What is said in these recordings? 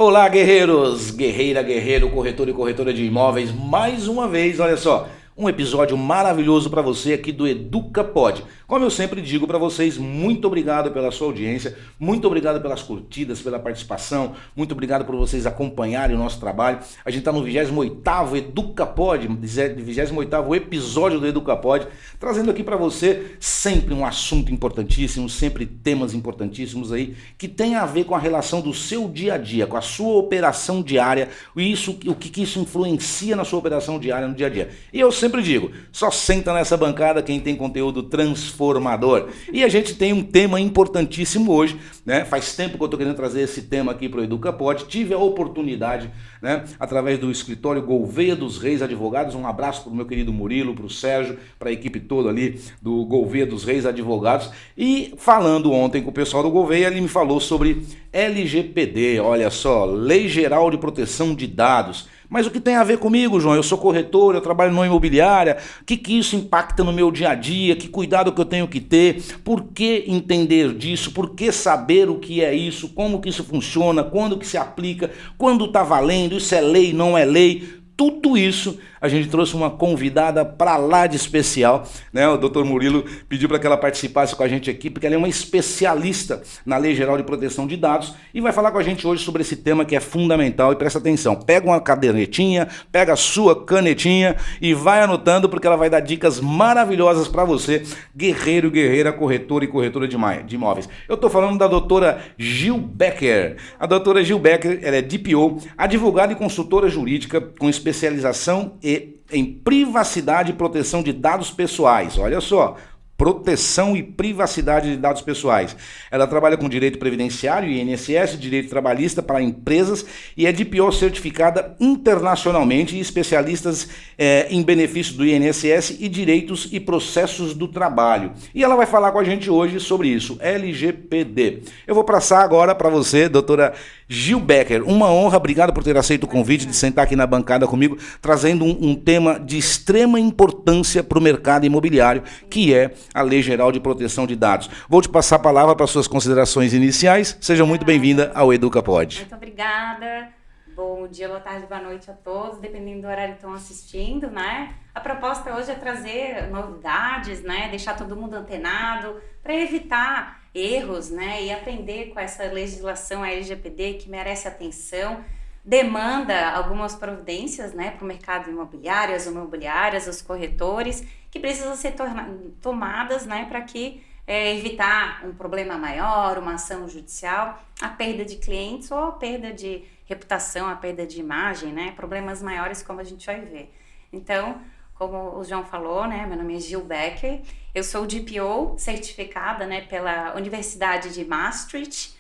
Olá, guerreiros, guerreira, guerreiro, corretor e corretora de imóveis. Mais uma vez, olha só, um episódio maravilhoso para você aqui do EducaPod. Como eu sempre digo para vocês, muito obrigado pela sua audiência, muito obrigado pelas curtidas, pela participação, muito obrigado por vocês acompanharem o nosso trabalho. A gente está no 28º EducaPod, 28º episódio do EducaPod, trazendo aqui para você sempre um assunto importantíssimo, sempre temas importantíssimos aí, que tem a ver com a relação do seu dia a dia, com a sua operação diária, o que isso influencia na sua operação diária no dia a dia. E eu sempre digo, só senta nessa bancada quem tem conteúdo transformador. E a gente tem um tema importantíssimo hoje, né? Faz tempo que eu estou querendo trazer esse tema aqui para o EducaPod. Tive a oportunidade, né, através do escritório Gouveia dos Reis Advogados. Um abraço para o meu querido Murilo, para o Sérgio, para a equipe toda ali do Gouveia dos Reis Advogados. E falando ontem com o pessoal do Gouveia, ele me falou sobre LGPD, olha só, Lei Geral de Proteção de Dados. Mas o que tem a ver comigo, João? Eu sou corretor, eu trabalho numa imobiliária, o que isso impacta no meu dia a dia, que cuidado que eu tenho que ter, por que entender disso, por que saber o que é isso, como que isso funciona, quando que se aplica, quando está valendo, isso é lei, não é lei. Tudo isso a gente trouxe uma convidada para lá de especial, né? O Dr. Murilo pediu para que ela participasse com a gente aqui, porque ela é uma especialista na Lei Geral de Proteção de Dados e vai falar com a gente hoje sobre esse tema que é fundamental. E presta atenção, pega uma cadernetinha, pega a sua canetinha e vai anotando, porque ela vai dar dicas maravilhosas para você, guerreiro, guerreira, corretor e corretora de imóveis. Eu estou falando da doutora Gil Becker. A doutora Gil Becker, ela é DPO, advogada e consultora jurídica com especialização em privacidade e proteção de dados pessoais. Olha só, proteção e privacidade de dados pessoais. Ela trabalha com direito previdenciário, INSS, direito trabalhista para empresas e é DPO certificada internacionalmente e especialistas em benefícios do INSS e direitos e processos do trabalho. E ela vai falar com a gente hoje sobre isso, LGPD. Eu vou passar agora para você, doutora Gil Becker. Uma honra, obrigado por ter aceito o convite de sentar aqui na bancada comigo, trazendo um tema de extrema importância para o mercado imobiliário, que é a Lei Geral de Proteção de Dados. Vou te passar a palavra para suas considerações iniciais. Seja muito bem-vinda ao EducaPod. Muito obrigada. Bom dia, boa tarde, boa noite a todos, dependendo do horário que estão assistindo, né? A proposta hoje é trazer novidades, né? Deixar todo mundo antenado para evitar erros, né? E aprender com essa legislação LGPD que merece atenção, demanda algumas providências, né, para o mercado imobiliário, as imobiliárias, os corretores, que precisam ser tomadas, né, para que evitar um problema maior, uma ação judicial, a perda de clientes ou a perda de reputação, a perda de imagem, né, problemas maiores como a gente vai ver. Então, como o João falou, né, meu nome é Gil Becker, eu sou DPO certificada, né, pela Universidade de Maastricht,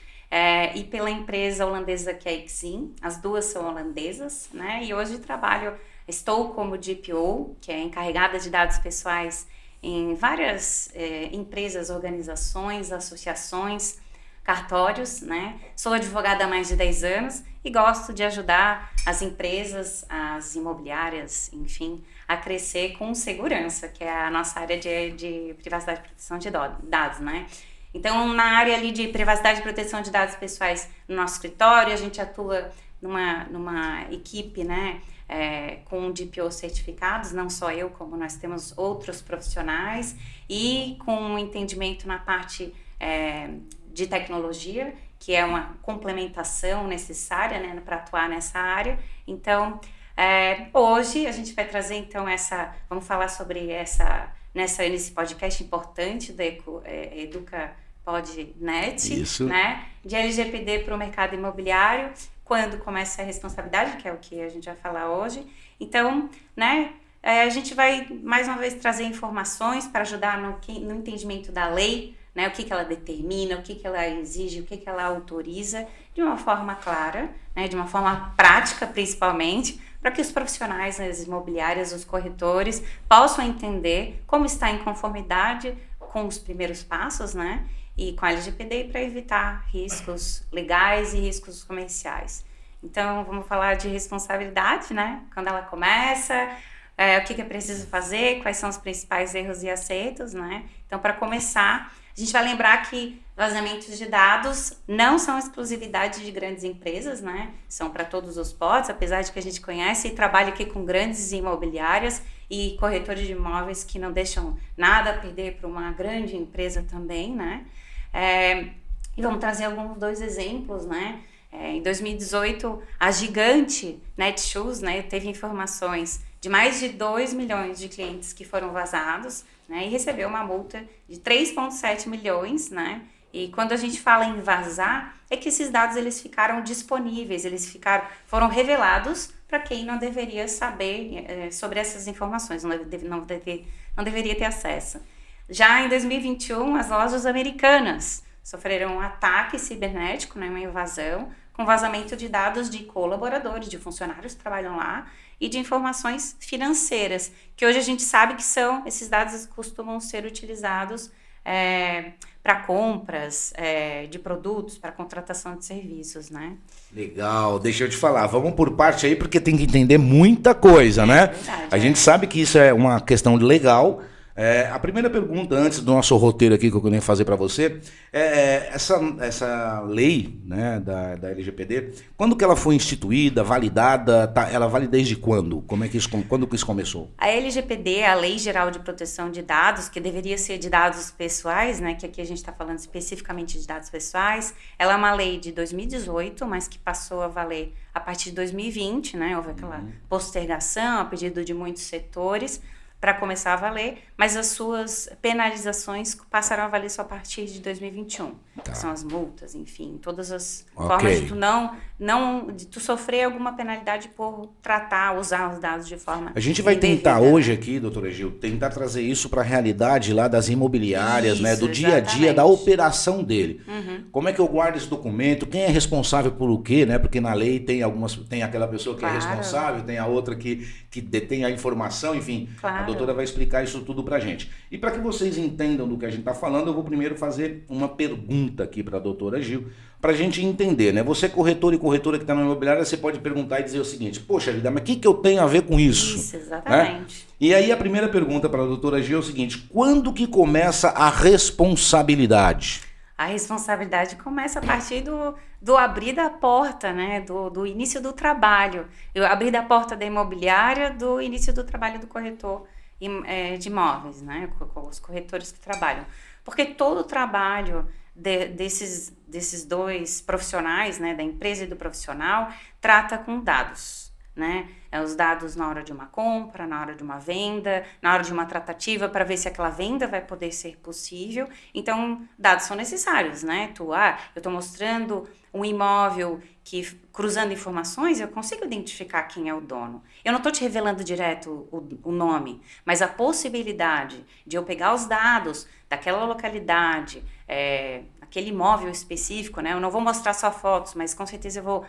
e pela empresa holandesa que é Exim, as duas são holandesas, né? E hoje estou como DPO, que é encarregada de dados pessoais em várias empresas, organizações, associações, cartórios, né? Sou advogada há mais de 10 anos e gosto de ajudar as empresas, as imobiliárias, enfim, a crescer com segurança, que é a nossa área de privacidade e proteção de dados, né? Então, na área ali de privacidade e proteção de dados pessoais no nosso escritório, a gente atua numa equipe, né, com DPO certificados, não só eu, como nós temos outros profissionais, e com um entendimento na parte de tecnologia, que é uma complementação necessária, né, para atuar nessa área. Então, hoje a gente vai trazer, então, vamos falar sobre nesse podcast importante do EducaPodNet, né, de LGPD para o mercado imobiliário, quando começa a responsabilidade, que é o que a gente vai falar hoje. Então, né, a gente vai mais uma vez trazer informações para ajudar no entendimento da lei, né, o que ela determina, o que ela exige, o que ela autoriza, de uma forma clara, né, de uma forma prática principalmente, para que os profissionais, as imobiliárias, os corretores, possam entender como está em conformidade com os primeiros passos, né, e com a LGPD para evitar riscos legais e riscos comerciais. Então, vamos falar de responsabilidade, né, quando ela começa, o que é preciso fazer, quais são os principais erros e acertos, né. Então, para começar, a A gente vai lembrar que vazamentos de dados não são exclusividade de grandes empresas, né? São para todos os potes, apesar de que a gente conhece e trabalha aqui com grandes imobiliárias e corretores de imóveis que não deixam nada a perder para uma grande empresa também, né? E vamos trazer alguns 2 exemplos, né? Em 2018, a gigante Netshoes, né, teve informações de mais de 2 milhões de clientes que foram vazados, né, e recebeu uma multa de 3,7 milhões, né? E quando a gente fala em vazar, é que esses dados eles ficaram disponíveis, foram revelados para quem não deveria saber sobre essas informações, não deveria ter acesso. Já em 2021, as lojas americanas sofreram um ataque cibernético, né, uma invasão, com vazamento de dados de colaboradores, de funcionários que trabalham lá, e de informações financeiras, que hoje a gente sabe que esses dados costumam ser utilizados para compras de produtos, para contratação de serviços, né? Legal, deixa eu te falar, vamos por parte aí, porque tem que entender muita coisa, né? Verdade, a gente sabe que isso é uma questão legal. A primeira pergunta, antes do nosso roteiro aqui, que eu queria fazer para você, essa lei, né, da LGPD, quando que ela foi instituída, validada, ela vale desde quando? Quando que isso começou? A LGPD, a Lei Geral de Proteção de Dados, que deveria ser de dados pessoais, né, que aqui a gente está falando especificamente de dados pessoais, ela é uma lei de 2018, mas que passou a valer a partir de 2020, né, houve aquela postergação a pedido de muitos setores, para começar a valer, mas as suas penalizações passaram a valer só a partir de 2021. Tá. Que são as multas, enfim, todas as formas de de tu sofrer alguma penalidade por usar os dados de forma A gente vai tentar indevida, hoje né? aqui, doutora Gil, tentar trazer isso para a realidade lá das imobiliárias, Isso, né, do dia a dia, exatamente. da operação dele. Uhum. Como é que eu guardo esse documento? Quem é responsável por o quê, né? Porque na lei tem aquela pessoa que é Claro. responsável, tem a outra que detém a informação, enfim. Claro. A doutora vai explicar isso tudo pra gente. E para que vocês entendam do que a gente está falando, eu vou primeiro fazer uma pergunta aqui para a doutora Gil, para a gente entender, né? Você corretor e corretora que está na imobiliária, você pode perguntar e dizer o seguinte: poxa vida, mas o que eu tenho a ver com isso? Isso, exatamente. Né? E aí a primeira pergunta para a doutora Gil é o seguinte: quando que começa a responsabilidade? A responsabilidade começa a partir do abrir da porta, né? Do início do trabalho. Eu abrir da porta da imobiliária, do início do trabalho do corretor de imóveis, né? Com os corretores que trabalham. Porque todo o trabalho desses 2 profissionais, né? Da empresa e do profissional, trata com dados, né? Os dados na hora de uma compra, na hora de uma venda, na hora de uma tratativa para ver se aquela venda vai poder ser possível. Então, dados são necessários, né? Eu estou mostrando um imóvel que, cruzando informações, eu consigo identificar quem é o dono. Eu não estou te revelando direto o nome, mas a possibilidade de eu pegar os dados daquela localidade, aquele imóvel específico, né? Eu não vou mostrar só fotos, mas com certeza eu vou...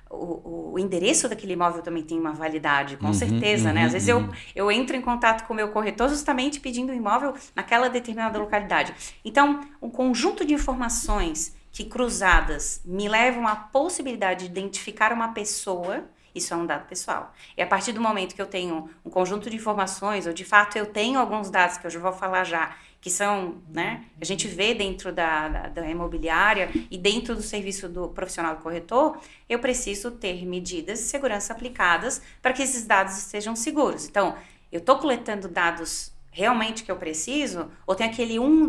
O endereço daquele imóvel também tem uma validade, com certeza, né? Às vezes eu entro em contato com o meu corretor justamente pedindo um imóvel naquela determinada localidade. Então, um conjunto de informações que cruzadas me levam à possibilidade de identificar uma pessoa, isso é um dado pessoal. E a partir do momento que eu tenho um conjunto de informações, ou de fato eu tenho alguns dados que eu já vou falar já, que são, né, a gente vê dentro da imobiliária e dentro do serviço do profissional do corretor, eu preciso ter medidas de segurança aplicadas para que esses dados estejam seguros. Então, eu estou coletando dados realmente que eu preciso, ou tem aquele um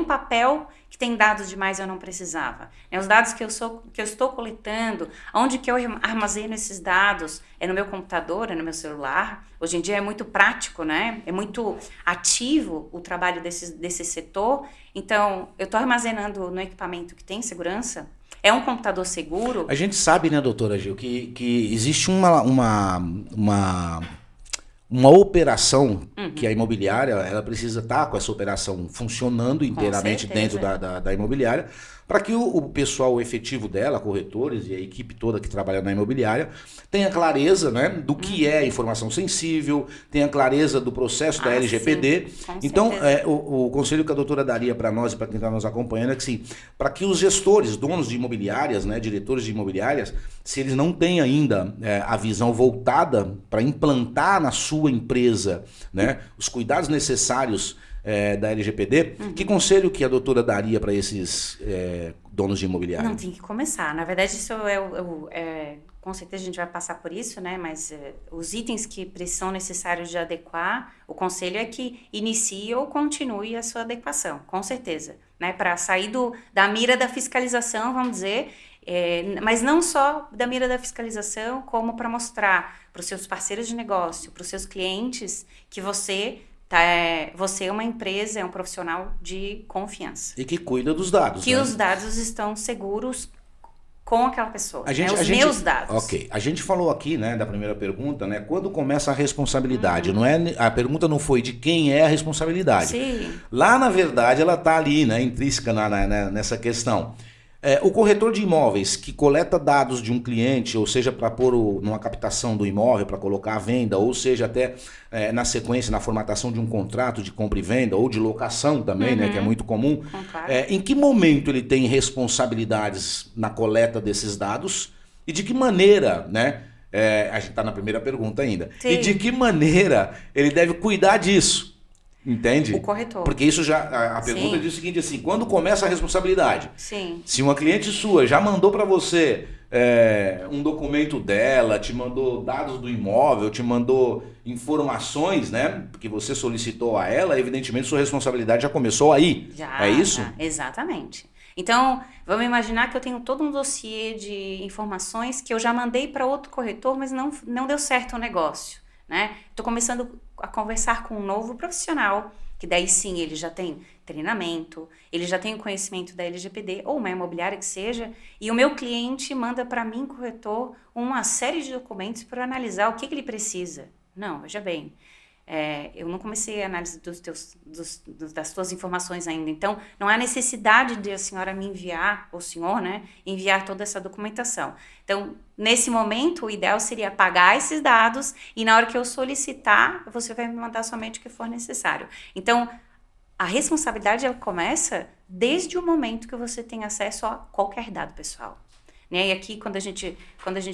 papel que tem dados demais e eu não precisava. Os dados que eu estou coletando, onde que eu armazeno esses dados? É no meu computador, é no meu celular. Hoje em dia é muito prático, né? É muito ativo o trabalho desse setor. Então, eu estou armazenando no equipamento que tem segurança. É um computador seguro. A gente sabe, né, doutora Gil, que existe uma operação que a imobiliária ela precisa estar com essa operação funcionando inteiramente dentro da imobiliária, para que o pessoal efetivo dela, corretores e a equipe toda que trabalha na imobiliária, tenha clareza, né, do que é informação sensível, tenha clareza do processo da LGPD. Sim, então, o conselho que a doutora daria para nós e para quem está nos acompanhando é que, sim, para que os gestores, donos de imobiliárias, né, diretores de imobiliárias, se eles não têm ainda a visão voltada para implantar na sua empresa, né, os cuidados necessários da LGPD. Que conselho que a doutora daria para esses donos de imobiliário? Não, tem que começar. Na verdade, isso com certeza a gente vai passar por isso, né? Mas os itens que são necessários de adequar, o conselho é que inicie ou continue a sua adequação, com certeza, né? Para sair da mira da fiscalização, vamos dizer, mas não só da mira da fiscalização, como para mostrar para os seus parceiros de negócio, para os seus clientes, que você é uma empresa, é um profissional de confiança. E que cuida dos dados. Que né? os dados estão seguros com aquela pessoa, meus dados. Ok. A gente falou aqui, né, da primeira pergunta, né, quando começa a responsabilidade. Não é, a pergunta não foi de quem é a responsabilidade. Sim. Lá, na verdade, ela está ali, né, intrínseca nessa questão. O corretor de imóveis que coleta dados de um cliente, ou seja, para pôr numa captação do imóvel, para colocar à venda, ou seja, até na sequência, na formatação de um contrato de compra e venda, ou de locação também, né, que é muito comum. Claro. Em que momento ele tem responsabilidades na coleta desses dados e de que maneira, né? A gente está na primeira pergunta ainda. Sim. E de que maneira ele deve cuidar disso? Entende? O corretor. Porque isso já. A pergunta diz o seguinte assim: quando começa a responsabilidade? Sim. Se uma cliente sua já mandou para você um documento dela, te mandou dados do imóvel, te mandou informações, né? Que você solicitou a ela, evidentemente sua responsabilidade já começou aí. Já, é isso? Já, exatamente. Então, vamos imaginar que eu tenho todo um dossiê de informações que eu já mandei para outro corretor, mas não deu certo o negócio, né? Estou começando a conversar com um novo profissional, que daí sim ele já tem treinamento, ele já tem o conhecimento da LGPD, ou uma imobiliária que seja, e o meu cliente manda para mim, corretor, uma série de documentos para analisar o que ele precisa. Não, veja bem, eu não comecei a análise das tuas informações ainda, então não há necessidade de a senhora me enviar, ou o senhor, né, enviar toda essa documentação. Então, nesse momento, o ideal seria apagar esses dados e na hora que eu solicitar, você vai me mandar somente o que for necessário. Então, a responsabilidade ela começa desde o momento que você tem acesso a qualquer dado pessoal. Né? E aqui, quando a gente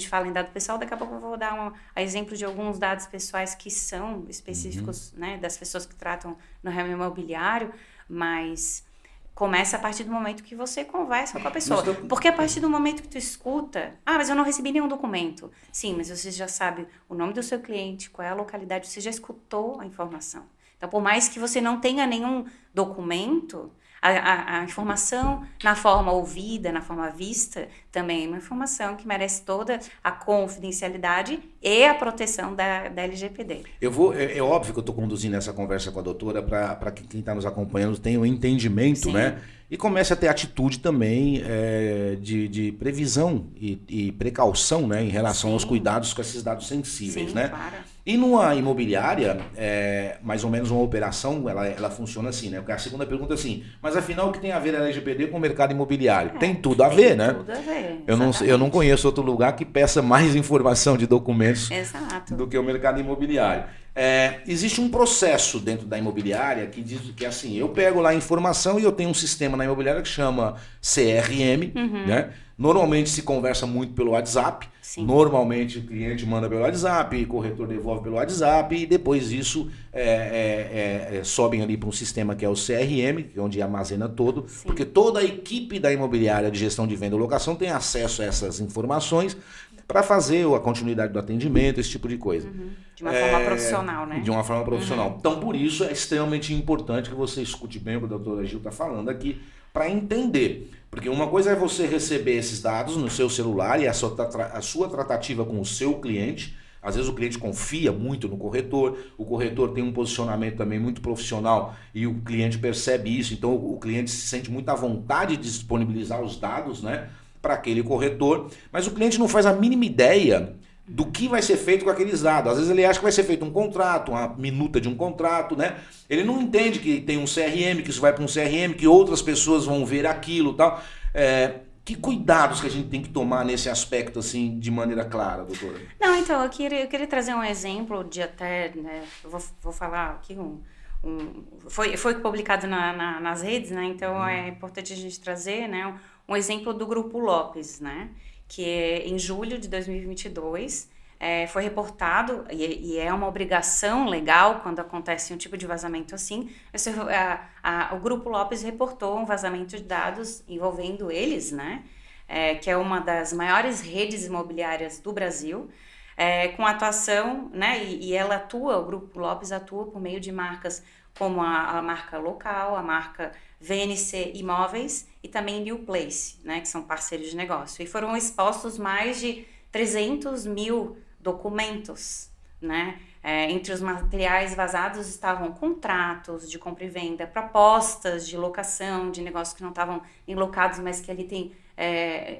fala em dado pessoal, daqui a pouco eu vou dar exemplo de alguns dados pessoais que são específicos, né, das pessoas que tratam no ramo imobiliário, mas começa a partir do momento que você conversa com a pessoa. Porque a partir do momento que tu escuta, mas eu não recebi nenhum documento. Sim, mas você já sabe o nome do seu cliente, qual é a localidade, você já escutou a informação. Então, por mais que você não tenha nenhum documento, a informação na forma ouvida, na forma vista, também é uma informação que merece toda a confidencialidade e a proteção da LGPD. É óbvio que eu estou conduzindo essa conversa com a doutora para que quem está nos acompanhando tenha um entendimento, né? E comece a ter atitude também de previsão e precaução, né, em relação aos cuidados com esses dados sensíveis, né? Claro. E numa imobiliária, mais ou menos uma operação, ela funciona assim, né? Porque a segunda pergunta é assim, mas afinal o que tem a ver a LGPD com o mercado imobiliário? Tem tudo a ver, né? Tem tudo a ver. Eu não conheço outro lugar que peça mais informação de documentos do que o mercado imobiliário. Existe um processo dentro da imobiliária que diz que assim, eu pego lá a informação e eu tenho um sistema na imobiliária que chama CRM, né? Normalmente se conversa muito pelo WhatsApp. Sim. Normalmente o cliente manda pelo WhatsApp, o corretor devolve pelo WhatsApp e depois isso sobem ali para um sistema que é o CRM, que é onde armazena todo. Sim. Porque toda a equipe da imobiliária de gestão de venda e locação tem acesso a essas informações para fazer a continuidade do atendimento, esse tipo de coisa. De uma forma profissional, né? De uma forma profissional. Então, por isso, é extremamente importante que você escute bem o que a doutora Gil está falando aqui, para entender. Porque uma coisa é você receber esses dados no seu celular e a sua tratativa com o seu cliente. Às vezes o cliente confia muito no corretor, o corretor tem um posicionamento também muito profissional e o cliente percebe isso, então o cliente se sente muito à vontade de disponibilizar os dados, né, para aquele corretor, mas o cliente não faz a mínima ideia do que vai ser feito com aqueles dados. Às vezes ele acha que vai ser feito um contrato, uma minuta de um contrato, né? Ele não entende que tem um CRM, que isso vai para um CRM, que outras pessoas vão ver aquilo e tal. Que cuidados que a gente tem que tomar nesse aspecto, assim, de maneira clara, doutora? Não, então, eu queria trazer um exemplo de até, né, eu vou falar aqui foi publicado nas redes, né, então é importante a gente trazer, né, um exemplo do Grupo Lopes, né, que em julho de 2022, foi reportado, e é uma obrigação legal quando acontece um tipo de vazamento assim, o Grupo Lopes reportou um vazamento de dados envolvendo eles, né? Que é uma das maiores redes imobiliárias do Brasil, com atuação, né? E ela atua, o Grupo Lopes atua por meio de marcas como a marca local, a marca VNC Imóveis e também New Place, né? Que são parceiros de negócio. E foram expostos mais de 300 mil documentos, né? Entre os materiais vazados estavam contratos de compra e venda, propostas de locação, de negócios que não estavam enlocados, mas que ali tem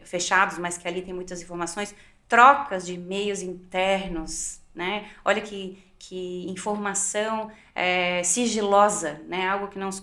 fechados, mas que ali tem muitas informações, trocas de e-mails internos, né? Olha que informação sigilosa, né? Algo que não se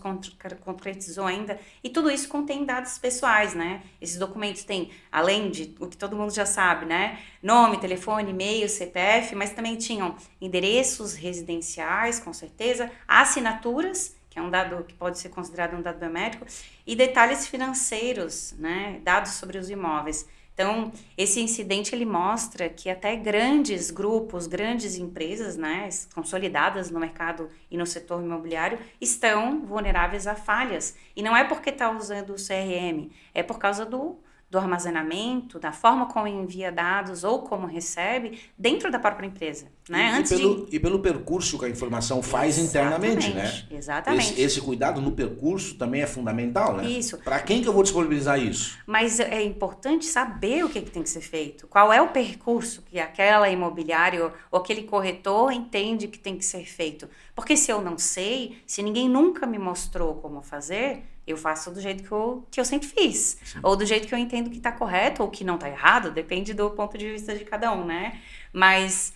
concretizou ainda. E tudo isso contém dados pessoais, né? Esses documentos têm, além de o que todo mundo já sabe, né? Nome, telefone, e-mail, CPF, mas também tinham endereços residenciais, com certeza, assinaturas, que é um dado que pode ser considerado um dado biométrico, e detalhes financeiros, né? Dados sobre os imóveis. Então, esse incidente ele mostra que até grandes grupos, grandes empresas, né, consolidadas no mercado e no setor imobiliário, estão vulneráveis a falhas. E não é porque está usando o CRM, é por causa do armazenamento, da forma como envia dados ou como recebe dentro da própria empresa, né? E pelo percurso que a informação faz internamente, né? Exatamente. Esse cuidado no percurso também é fundamental, né? Isso. Para quem que eu vou disponibilizar isso? Mas é importante saber o que tem que ser feito. Qual é o percurso que aquela imobiliária ou aquele corretor entende que tem que ser feito. Porque se eu não sei, se ninguém nunca me mostrou como fazer, eu faço do jeito que eu sempre fiz. Sim. Ou do jeito que eu entendo que está correto ou que não está errado, depende do ponto de vista de cada um, né? Mas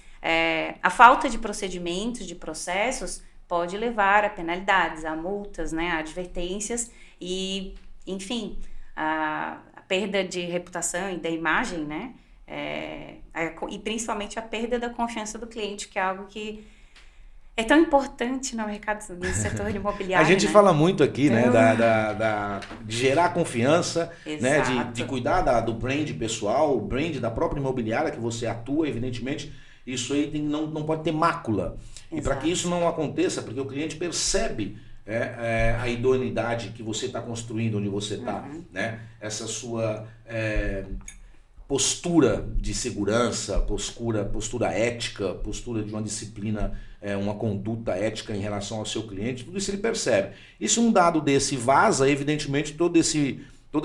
a falta de procedimentos, de processos, pode levar a penalidades, a multas, né? A advertências e, enfim, a perda de reputação e da imagem, né? E principalmente a perda da confiança do cliente, que é algo que é tão importante no mercado, no setor imobiliário. A gente né? fala muito aqui, né, de gerar confiança, né, de cuidar do brand pessoal, o brand da própria imobiliária que você atua, evidentemente, isso aí não pode ter mácula. Exato. E para que isso não aconteça, porque o cliente percebe a idoneidade que você está construindo onde você está, né, essa sua postura de segurança, postura ética, postura de uma disciplina, uma conduta ética em relação ao seu cliente, tudo isso ele percebe. E se um dado desse vaza, evidentemente toda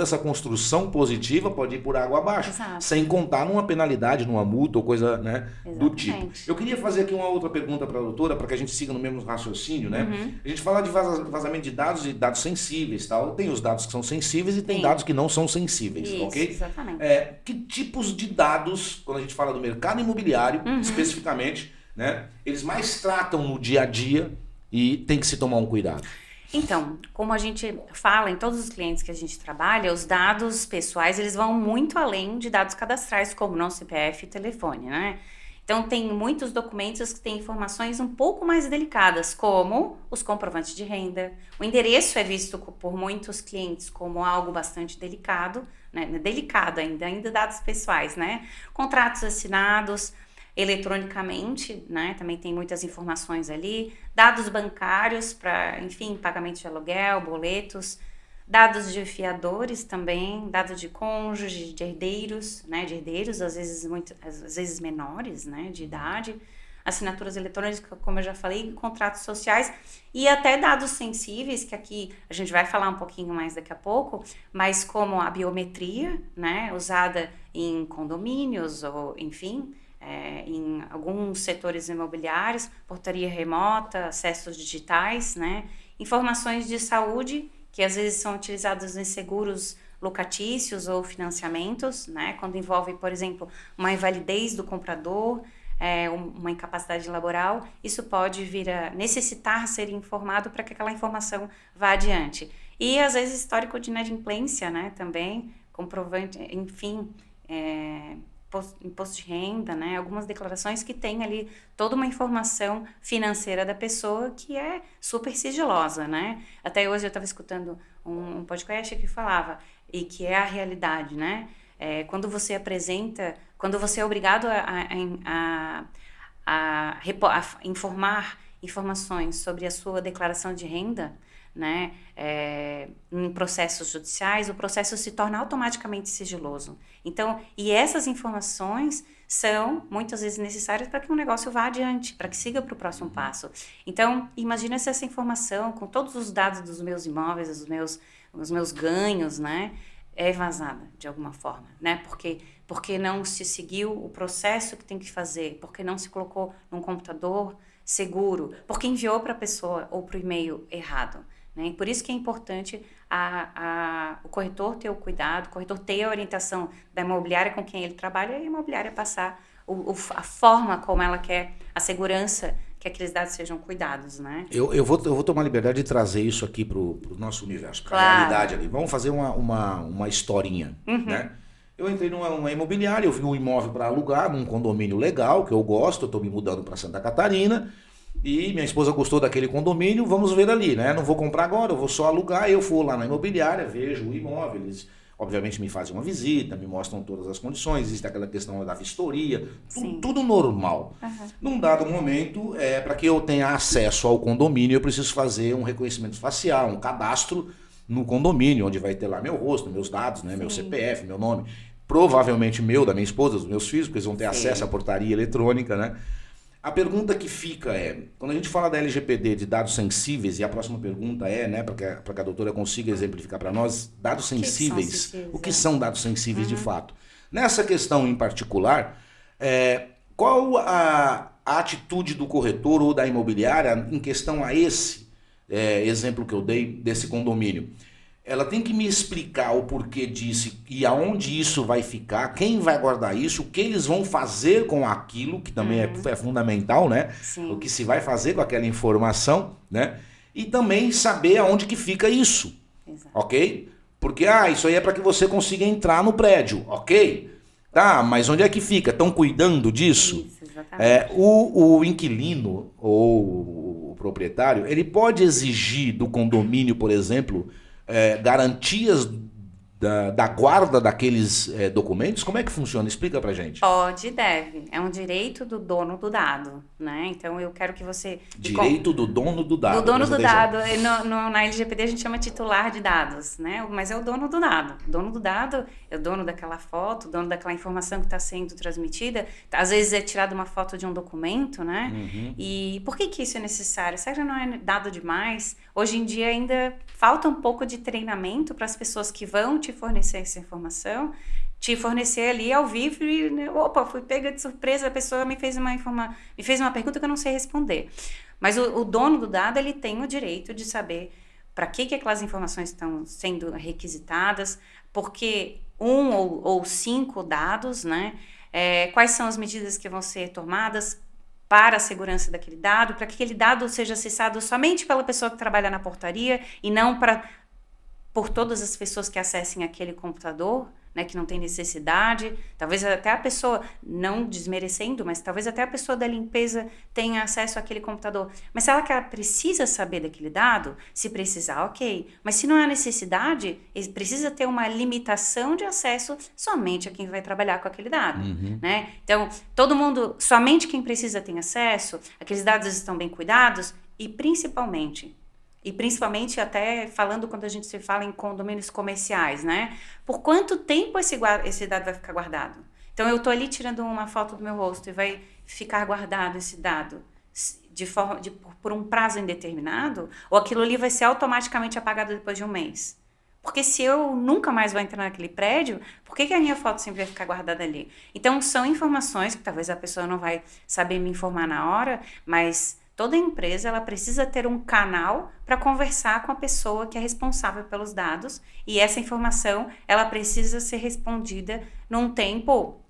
essa construção positiva pode ir por água abaixo. Exato. Sem contar numa penalidade, numa multa ou coisa, né, do tipo. Eu queria fazer aqui uma outra pergunta para a doutora, para que a gente siga no mesmo raciocínio, né? A gente fala de vazamento de dados e dados sensíveis, tal. Tem os dados que são sensíveis e tem dados que não são sensíveis, isso, ok? Exatamente. Que tipos de dados, quando a gente fala do mercado imobiliário, especificamente, né, eles mais tratam no dia a dia e tem que se tomar um cuidado? Então, como a gente fala em todos os clientes que a gente trabalha, os dados pessoais, eles vão muito além de dados cadastrais, como nome, CPF e telefone, né? Então, tem muitos documentos que têm informações um pouco mais delicadas, como os comprovantes de renda. O endereço é visto por muitos clientes como algo bastante delicado, né? Delicado ainda dados pessoais, né? Contratos assinados eletronicamente, né? Também tem muitas informações ali, dados bancários para, enfim, pagamento de aluguel, boletos, dados de fiadores também, dados de cônjuge, de herdeiros, né? De herdeiros, às vezes menores, né? De idade, assinaturas eletrônicas, como eu já falei, contratos sociais e até dados sensíveis, que aqui a gente vai falar um pouquinho mais daqui a pouco, mas como a biometria, né? Usada em condomínios ou, enfim, em alguns setores imobiliários, portaria remota, acessos digitais, né? Informações de saúde, que às vezes são utilizadas em seguros locatícios ou financiamentos, né? Quando envolve, por exemplo, uma invalidez do comprador, uma incapacidade laboral, isso pode vir a necessitar ser informado para que aquela informação vá adiante. E às vezes histórico de inadimplência, né? Também, comprovante, enfim, imposto de renda, né? Algumas declarações que tem ali toda uma informação financeira da pessoa que é super sigilosa, né? Até hoje eu estava escutando um podcast que falava, e que é a realidade, né? Quando você apresenta quando você é obrigado a informar informações sobre a sua declaração de renda, né, em processos judiciais, o processo se torna automaticamente sigiloso. Então, e essas informações são muitas vezes necessárias para que um negócio vá adiante, para que siga para o próximo passo. Então, imagina se essa informação, com todos os dados dos meus imóveis, os meus ganhos, né, é vazada de alguma forma, né? Porque não se seguiu o processo que tem que fazer, porque não se colocou num computador seguro, porque enviou para a pessoa ou para o e-mail errado, né? E por isso que é importante o corretor ter o cuidado, o corretor ter a orientação da imobiliária com quem ele trabalha e a imobiliária passar a forma como ela quer, a segurança que aqueles dados sejam cuidados, né? Eu vou tomar liberdade de trazer isso aqui pro nosso universo, para a Claro. realidade ali. Vamos fazer uma historinha, né? Eu entrei numa imobiliária, eu vi um imóvel para alugar, num condomínio legal, que eu gosto, eu estou me mudando para Santa Catarina, e minha esposa gostou daquele condomínio, vamos ver ali, né? Não vou comprar agora, eu vou só alugar, eu vou lá na imobiliária, vejo o imóvel, eles obviamente me fazem uma visita, me mostram todas as condições, existe aquela questão da vistoria, tudo normal. Num dado momento, para que eu tenha acesso ao condomínio, eu preciso fazer um reconhecimento facial, um cadastro no condomínio, onde vai ter lá meu rosto, meus dados, né, meu CPF, meu nome, provavelmente meu, da minha esposa, dos meus filhos, porque eles vão ter acesso à portaria eletrônica, né? A pergunta que fica quando a gente fala da LGPD de dados sensíveis, e a próxima pergunta né, para que a doutora consiga exemplificar para nós, dados sensíveis, o que são dados sensíveis de fato? Nessa questão em particular, qual a atitude do corretor ou da imobiliária em questão a esse exemplo que eu dei desse condomínio? Ela tem que me explicar o porquê disso e aonde isso vai ficar, quem vai guardar isso, o que eles vão fazer com aquilo, que também é fundamental, né? Sim. O que se vai fazer com aquela informação, né? E também saber aonde que fica isso, Exato. ok? Porque, isso aí é para que você consiga entrar no prédio, ok? Tá, mas onde é que fica? Estão cuidando disso? Isso, exatamente. O inquilino ou o proprietário, ele pode exigir do condomínio, por exemplo, garantias da guarda daqueles documentos? Como é que funciona? Explica pra gente. Pode e deve. É um direito do dono do dado, né? Então, eu quero que você... Direito do dono do dado. Do dono do dado. Na LGPD a gente chama titular de dados, né? Mas é o dono do dado. O dono do dado é o dono daquela foto, o dono daquela informação que está sendo transmitida. Às vezes é tirada uma foto de um documento, né? E por que isso é necessário? Será que não é dado demais? Hoje em dia ainda falta um pouco de treinamento para as pessoas que vão te fornecer essa informação, te fornecer ali ao vivo e, fui pega de surpresa, a pessoa me fez uma pergunta que eu não sei responder. Mas o dono do dado, ele tem o direito de saber para que aquelas informações estão sendo requisitadas, porque 1 ou 5 dados, né? Quais são as medidas que vão ser tomadas para a segurança daquele dado, para que aquele dado seja acessado somente pela pessoa que trabalha na portaria e não por todas as pessoas que acessem aquele computador, né, que não tem necessidade. Talvez até a pessoa, não desmerecendo, mas talvez até a pessoa da limpeza tenha acesso àquele computador. Mas se ela precisa saber daquele dado, se precisar, ok. Mas se não há necessidade, precisa ter uma limitação de acesso somente a quem vai trabalhar com aquele dado, né? Então, todo mundo, somente quem precisa tem acesso, aqueles dados estão bem cuidados e principalmente até falando quando a gente se fala em condomínios comerciais, né? Por quanto tempo esse dado vai ficar guardado? Então, eu estou ali tirando uma foto do meu rosto e vai ficar guardado esse dado por um prazo indeterminado? Ou aquilo ali vai ser automaticamente apagado depois de um mês? Porque se eu nunca mais vou entrar naquele prédio, por que a minha foto sempre vai ficar guardada ali? Então, são informações que talvez a pessoa não vai saber me informar na hora, mas... Toda empresa ela precisa ter um canal para conversar com a pessoa que é responsável pelos dados e essa informação ela precisa ser respondida num tempo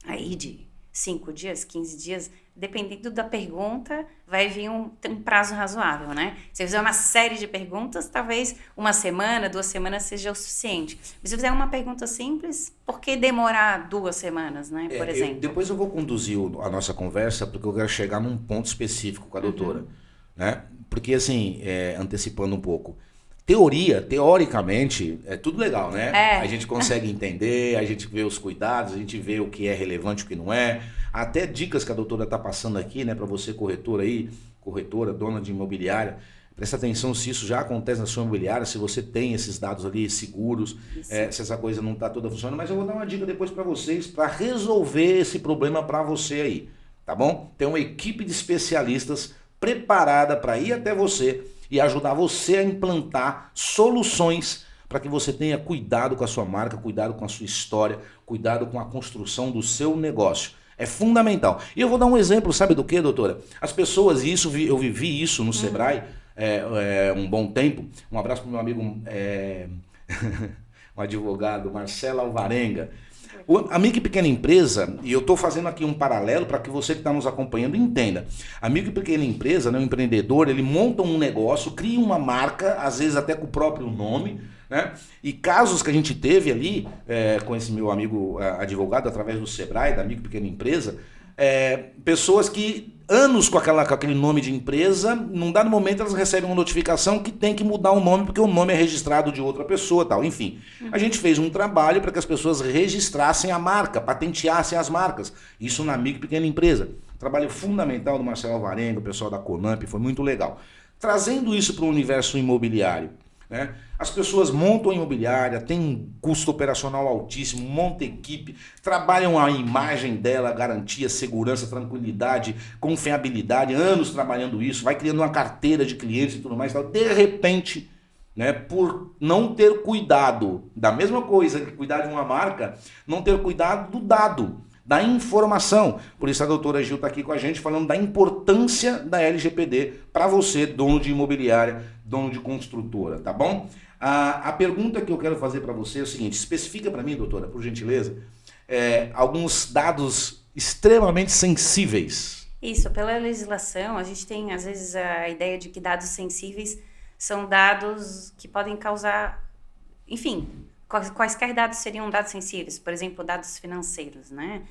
aí de 5 dias, 15 dias, dependendo da pergunta, vai vir um prazo razoável, né? Se eu fizer uma série de perguntas, talvez 1 semana, 2 semanas seja o suficiente. Mas se eu fizer uma pergunta simples, por que demorar 2 semanas, né? Por exemplo. Depois eu vou conduzir a nossa conversa, porque eu quero chegar num ponto específico com a doutora, né? Porque, assim, antecipando um pouco, teoricamente, é tudo legal, né? É. A gente consegue entender, a gente vê os cuidados, a gente vê o que é relevante e o que não é. Até dicas que a doutora está passando aqui, né, para você corretora aí, corretora, dona de imobiliária, presta atenção se isso já acontece na sua imobiliária, se você tem esses dados ali seguros, se essa coisa não está toda funcionando. Mas eu vou dar uma dica depois para vocês para resolver esse problema para você aí, tá bom? Tem uma equipe de especialistas preparada para ir até você e ajudar você a implantar soluções para que você tenha cuidado com a sua marca, cuidado com a sua história, cuidado com a construção do seu negócio. É fundamental. E eu vou dar um exemplo, sabe do que, doutora? As pessoas, e isso eu vivi isso no Sebrae um bom tempo. Um abraço para o meu amigo, um advogado, Marcelo Alvarenga. A micro e pequena empresa, e eu estou fazendo aqui um paralelo para que você que está nos acompanhando entenda. A micro e pequena empresa, né, o empreendedor, ele monta um negócio, cria uma marca, às vezes até com o próprio nome, né? E casos que a gente teve ali, com esse meu amigo advogado, através do Sebrae, da micro e pequena empresa, pessoas que anos com aquele nome de empresa, num dado momento elas recebem uma notificação que tem que mudar o nome porque o nome é registrado de outra pessoa, tal. Enfim, a gente fez um trabalho para que as pessoas registrassem a marca, patenteassem as marcas. Isso na micro e pequena empresa. Trabalho fundamental do Marcelo Alvarenga, o pessoal da Conamp, foi muito legal. Trazendo isso para o universo imobiliário, né? As pessoas montam a imobiliária, tem um custo operacional altíssimo, montam equipe, trabalham a imagem dela, garantia, segurança, tranquilidade, confiabilidade, anos trabalhando isso, vai criando uma carteira de clientes e tudo mais. De repente, né, por não ter cuidado da mesma coisa que cuidar de uma marca, não ter cuidado do dado, da informação. Por isso a doutora Gil está aqui com a gente falando da importância da LGPD para você, dono de imobiliária, dono de construtora, tá bom? A pergunta que eu quero fazer para você é o seguinte: especifica para mim, doutora, por gentileza, alguns dados extremamente sensíveis. Isso, pela legislação, a gente tem às vezes a ideia de que dados sensíveis são dados que podem causar, enfim, quaisquer dados seriam dados sensíveis, por exemplo, dados financeiros, né?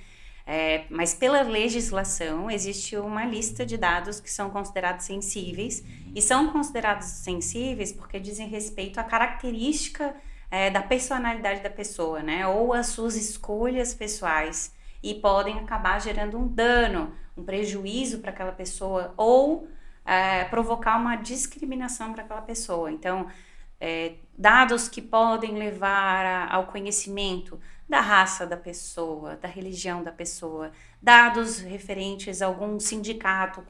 Mas pela legislação existe uma lista de dados que são considerados sensíveis, e são considerados sensíveis porque dizem respeito à característica da personalidade da pessoa, né? Ou às suas escolhas pessoais, e podem acabar gerando um dano, um prejuízo para aquela pessoa, ou provocar uma discriminação para aquela pessoa. Então, dados que podem levar ao conhecimento da raça da pessoa, da religião da pessoa, dados referentes a algum sindicato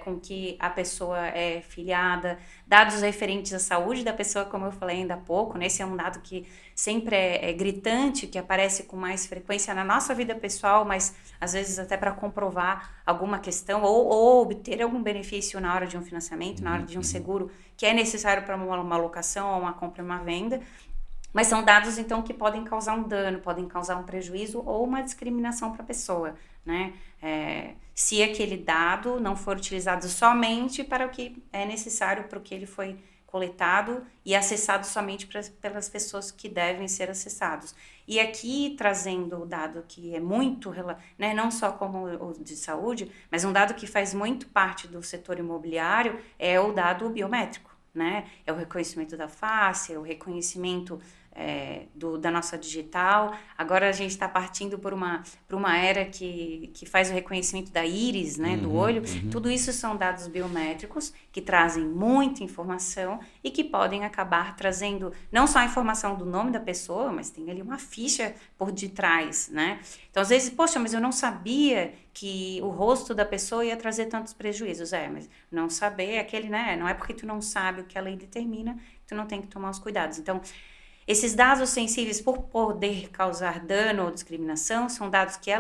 com que a pessoa é filiada, dados referentes à saúde da pessoa, como eu falei ainda há pouco, né? Esse é um dado que sempre é gritante, que aparece com mais frequência na nossa vida pessoal, mas às vezes até para comprovar alguma questão ou obter algum benefício na hora de um financiamento, na hora de um seguro, que é necessário para uma locação, ou uma compra e uma venda. Mas são dados, então, que podem causar um dano, podem causar um prejuízo ou uma discriminação para a pessoa, né? Se aquele dado não for utilizado somente para o que é necessário, para o que ele foi coletado e acessado somente pelas pessoas que devem ser acessados. E aqui, trazendo o dado que é muito, né, não só como o de saúde, mas um dado que faz muito parte do setor imobiliário, é o dado biométrico, né? É o reconhecimento da face, é o reconhecimento da nossa digital. Agora a gente está partindo por uma era que faz o reconhecimento da íris, né, do olho. Tudo isso são dados biométricos que trazem muita informação e que podem acabar trazendo não só a informação do nome da pessoa, mas tem ali uma ficha por detrás, né? Então, às vezes, poxa, mas eu não sabia que o rosto da pessoa ia trazer tantos prejuízos. Mas não saber aquele, né? Não é porque tu não sabe o que a lei determina que tu não tem que tomar os cuidados. Então, esses dados sensíveis, por poder causar dano ou discriminação, são dados que a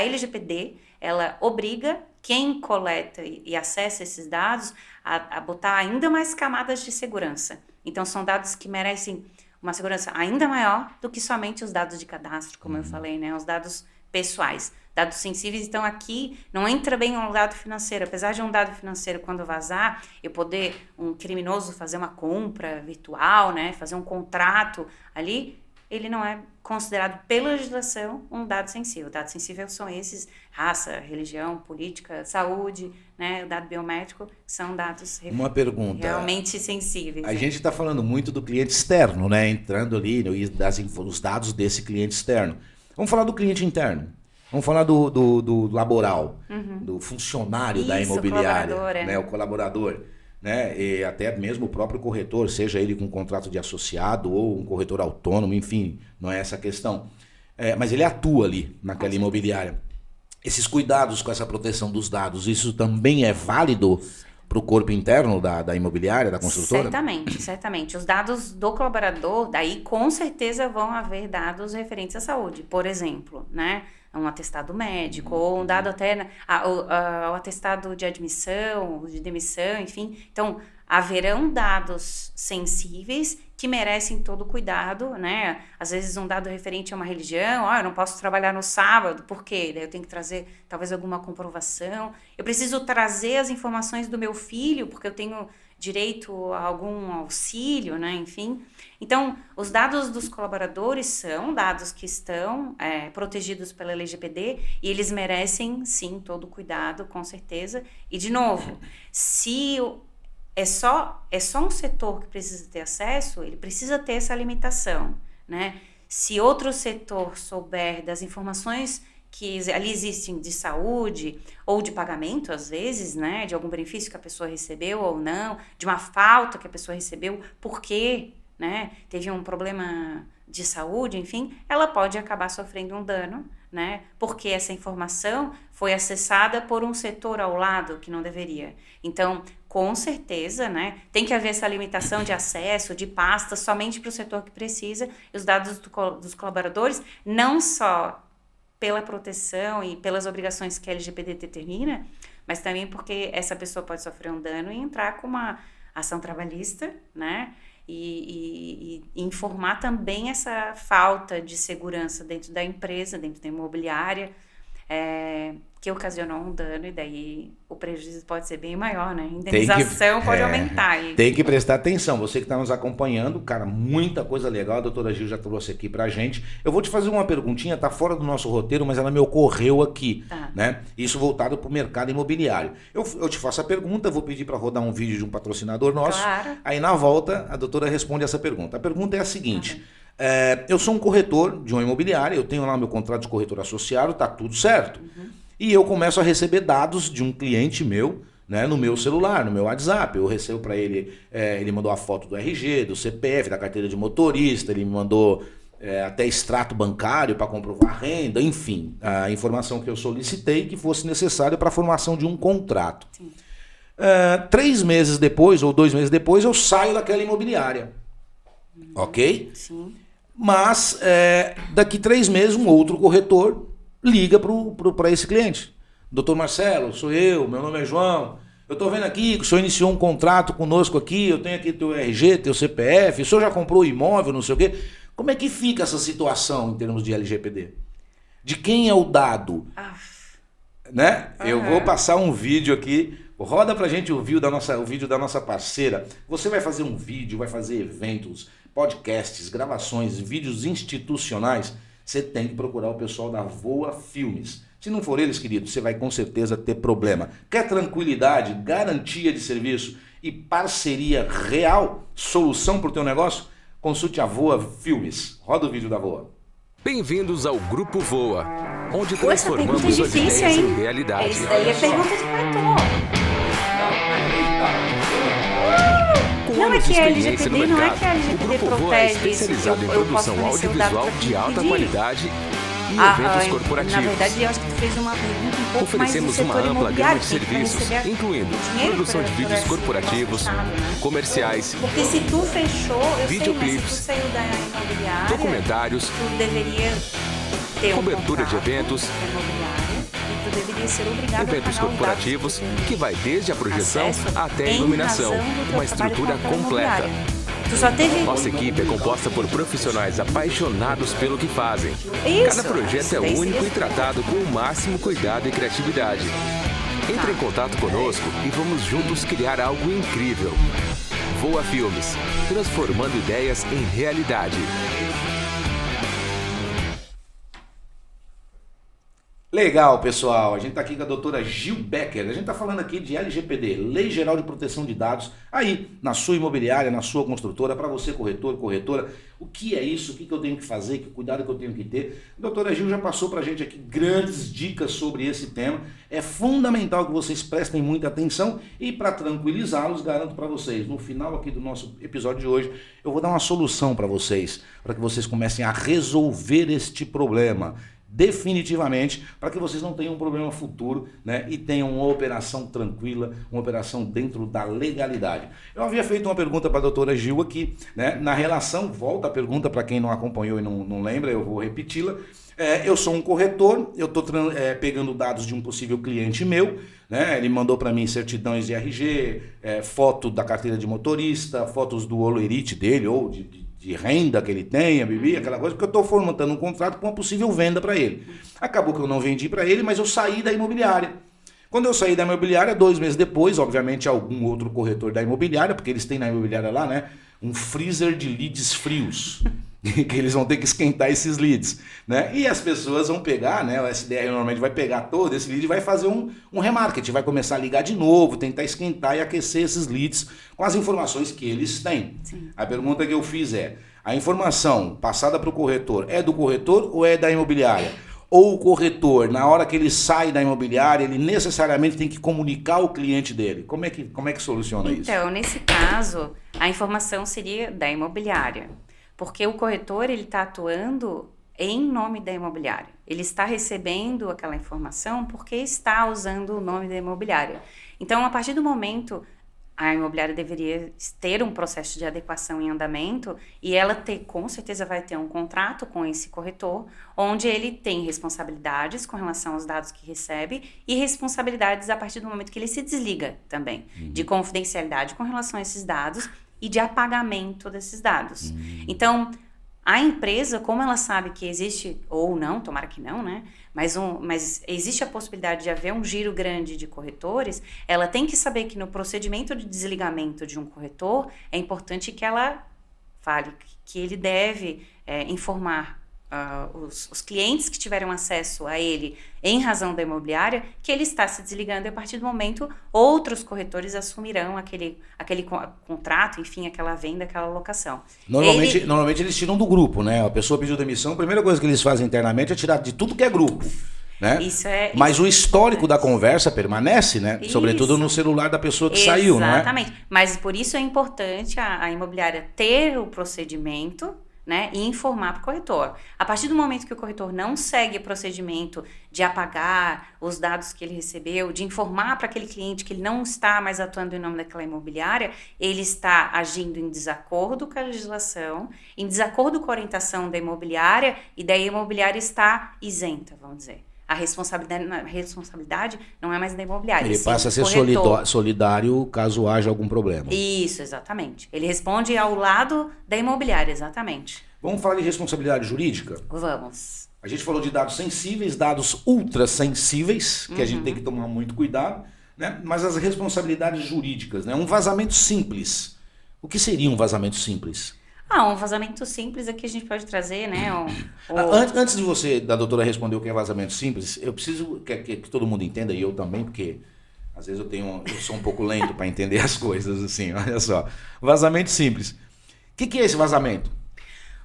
LGPD, ela obriga quem coleta e acessa esses dados a botar ainda mais camadas de segurança. Então, são dados que merecem uma segurança ainda maior do que somente os dados de cadastro, como eu falei, né? Os dados pessoais. Dados sensíveis, então aqui não entra bem um dado financeiro. Apesar de um dado financeiro, quando vazar, eu poder, um criminoso, fazer uma compra virtual, né, fazer um contrato ali, ele não é considerado pela legislação um dado sensível. Dados sensíveis são esses: raça, religião, política, saúde, né? O dado biométrico são dados Uma pergunta. realmente sensíveis. A gente está falando muito do cliente externo, né? Entrando ali os dados desse cliente externo. Vamos falar do cliente interno. Vamos falar do laboral, do funcionário da imobiliária, né? O colaborador. Né? E até mesmo o próprio corretor, seja ele com contrato de associado ou um corretor autônomo, enfim, não é essa a questão. Mas ele atua ali naquela imobiliária. Esses cuidados com essa proteção dos dados, isso também é válido para o corpo interno da imobiliária, da construtora? Certamente. Os dados do colaborador, daí com certeza vão haver dados referentes à saúde. Por exemplo, né? Um atestado médico, ou um dado até o atestado de admissão, de demissão, enfim. Então, haverão dados sensíveis que merecem todo o cuidado, né? Às vezes um dado referente a uma religião, eu não posso trabalhar no sábado, por quê? Daí eu tenho que trazer talvez alguma comprovação. Eu preciso trazer as informações do meu filho, porque eu tenho direito a algum auxílio, né? Enfim. Então, os dados dos colaboradores são dados que estão protegidos pela LGPD e eles merecem, sim, todo o cuidado, com certeza. E, de novo, se é só um setor que precisa ter acesso, ele precisa ter essa limitação, né? Se outro setor souber das informações que ali existem de saúde ou de pagamento, às vezes, né, de algum benefício que a pessoa recebeu ou não, de uma falta que a pessoa recebeu, por quê, né, teve um problema de saúde, enfim, ela pode acabar sofrendo um dano, né, porque essa informação foi acessada por um setor ao lado que não deveria. Então, com certeza, né, tem que haver essa limitação de acesso, de pastas, somente para o setor que precisa, e os dados dos colaboradores, não só pela proteção e pelas obrigações que a LGPD determina, mas também porque essa pessoa pode sofrer um dano e entrar com uma ação trabalhista, né? E informar também essa falta de segurança dentro da empresa, dentro da imobiliária, que ocasionou um dano, e daí o prejuízo pode ser bem maior, né? A indenização pode aumentar. Tem que prestar atenção. Você que está nos acompanhando, cara, muita coisa legal a doutora Gil já trouxe aqui pra gente. Eu vou te fazer uma perguntinha, tá fora do nosso roteiro, mas ela me ocorreu aqui, né? Isso voltado pro mercado imobiliário. Eu te faço a pergunta, vou pedir para rodar um vídeo de um patrocinador nosso. Claro. Aí na volta a doutora responde essa pergunta. A pergunta é a seguinte: eu sou um corretor de uma imobiliária, eu tenho lá meu contrato de corretor associado, tá tudo certo. E eu começo a receber dados de um cliente meu, né, no meu celular, no meu WhatsApp. Eu recebo para ele, ele mandou a foto do RG, do CPF, da carteira de motorista, ele me mandou até extrato bancário para comprovar a renda, enfim, a informação que eu solicitei que fosse necessária para a formação de um contrato. 3 meses depois, ou 2 meses depois, eu saio daquela imobiliária. Ok? Sim. Mas daqui 3 meses um outro corretor liga para esse cliente. Doutor Marcelo, sou eu, meu nome é João, eu estou vendo aqui que o senhor iniciou um contrato conosco aqui, eu tenho aqui teu RG, teu CPF, o senhor já comprou imóvel, não sei o quê. Como é que fica essa situação em termos de LGPD? De quem é o dado? Né? Eu vou passar um vídeo aqui, roda pra gente o vídeo da nossa parceira. Você vai fazer um vídeo, vai fazer eventos, podcasts, gravações, vídeos institucionais. Você tem que procurar o pessoal da Voa Filmes. Se não for eles, querido, você vai com certeza ter problema. Quer tranquilidade, garantia de serviço e parceria real, solução para o teu negócio? Consulte a Voa Filmes. Roda o vídeo da Voa. Bem-vindos ao Grupo Voa, onde Essa pergunta transformamos é as difícil, ideias hein? em realidade. Isso daí é pergunta de cartão. Não é que a LGPD, não é que a LGPD protege isso. Especializado em produção audiovisual de alta qualidade e eventos corporativos. Na verdade, eu acho que tu fez uma pergunta um pouco Oferecemos mais do uma setor ampla gama imobiliário, de serviços, incluindo produção de vídeos corporativos, comerciais, porque se tu fechou, eu sei, mas se tu videoclipes, saiu da imobiliária, documentários, tu deveria ter cobertura de eventos, imobiliário, e tu deveria ser obrigado eventos a pagar corporativos, que vai desde a projeção acesso até a em iluminação, razão do teu uma trabalho estrutura com a completa. imobiliária. Tu só teve... Nossa equipe é composta por profissionais apaixonados pelo que fazem. Isso, Cada projeto é isso, único isso. e tratado com o máximo cuidado e criatividade. Entre em contato conosco e vamos juntos criar algo incrível. Voa Filmes, transformando ideias em realidade. Legal, pessoal. A gente está aqui com a doutora Gil Becker. A gente está falando aqui de LGPD, Lei Geral de Proteção de Dados, aí na sua imobiliária, na sua construtora, para você corretor, corretora. O que é isso? O que eu tenho que fazer? Que cuidado que eu tenho que ter? A doutora Gil já passou para a gente aqui grandes dicas sobre esse tema. É fundamental que vocês prestem muita atenção e para tranquilizá-los, garanto para vocês, no final aqui do nosso episódio de hoje, eu vou dar uma solução para vocês, para que vocês comecem a resolver este problema. Definitivamente, para que vocês não tenham um problema futuro, né, e tenham uma operação tranquila, uma operação dentro da legalidade. Eu havia feito uma pergunta para a doutora Gil aqui, né, na relação, volta a pergunta para quem não acompanhou e não lembra, eu vou repeti-la. Eu sou um corretor, eu estou pegando dados de um possível cliente meu, né, ele mandou para mim certidões de RG, foto da carteira de motorista, fotos do holerite dele ou de renda que ele tenha, bebê, aquela coisa, porque eu estou formatando um contrato com uma possível venda para ele. Acabou que eu não vendi para ele, mas eu saí da imobiliária. Quando eu saí da imobiliária, 2 meses depois, obviamente algum outro corretor da imobiliária, porque eles têm na imobiliária lá, né, um freezer de leads frios, que eles vão ter que esquentar esses leads, né? E as pessoas vão pegar, né? O SDR normalmente vai pegar todo esse lead e vai fazer um remarketing, vai começar a ligar de novo, tentar esquentar e aquecer esses leads com as informações que eles têm. Sim. A pergunta que eu fiz é, a informação passada para o corretor é do corretor ou é da imobiliária? Ou o corretor, na hora que ele sai da imobiliária, ele necessariamente tem que comunicar ao cliente dele? Como é que soluciona isso? Então, nesse caso, a informação seria da imobiliária. Porque o corretor, ele está atuando em nome da imobiliária. Ele está recebendo aquela informação porque está usando o nome da imobiliária. Então, a partir do momento, a imobiliária deveria ter um processo de adequação em andamento e ela com certeza vai ter um contrato com esse corretor, onde ele tem responsabilidades com relação aos dados que recebe e responsabilidades a partir do momento que ele se desliga também, de confidencialidade com relação a esses dados e de apagamento desses dados. Então, a empresa, como ela sabe que existe, ou não, tomara que não, né? Mas existe a possibilidade de haver um giro grande de corretores, ela tem que saber que no procedimento de desligamento de um corretor, é importante que ela fale que ele deve informar os clientes que tiveram acesso a ele em razão da imobiliária, que ele está se desligando e a partir do momento outros corretores assumirão aquele contrato, enfim, aquela venda, aquela locação. Normalmente eles tiram do grupo, né? A pessoa pediu demissão, a primeira coisa que eles fazem internamente é tirar de tudo que é grupo. Né? Mas o histórico da conversa permanece, né? Isso. Sobretudo no celular da pessoa que saiu, não é? Exatamente. Mas por isso é importante a imobiliária ter o procedimento, né, e informar para o corretor. A partir do momento que o corretor não segue o procedimento de apagar os dados que ele recebeu, de informar para aquele cliente que ele não está mais atuando em nome daquela imobiliária, ele está agindo em desacordo com a legislação, em desacordo com a orientação da imobiliária, e daí a imobiliária está isenta, vamos dizer. A responsabilidade não é mais da imobiliária. Ele passa a ser solidário caso haja algum problema. Isso, exatamente. Ele responde ao lado da imobiliária, exatamente. Vamos falar de responsabilidade jurídica? Vamos. A gente falou de dados sensíveis, dados ultra sensíveis, que a gente tem que tomar muito cuidado, né? Mas as responsabilidades jurídicas, né? Um vazamento simples. O que seria um vazamento simples? Um vazamento simples aqui a gente pode trazer, né? Antes de da doutora responder o que é vazamento simples, eu preciso que todo mundo entenda, e eu também, porque às vezes eu sou um pouco lento para entender as coisas, assim, olha só. Vazamento simples. O que é esse vazamento?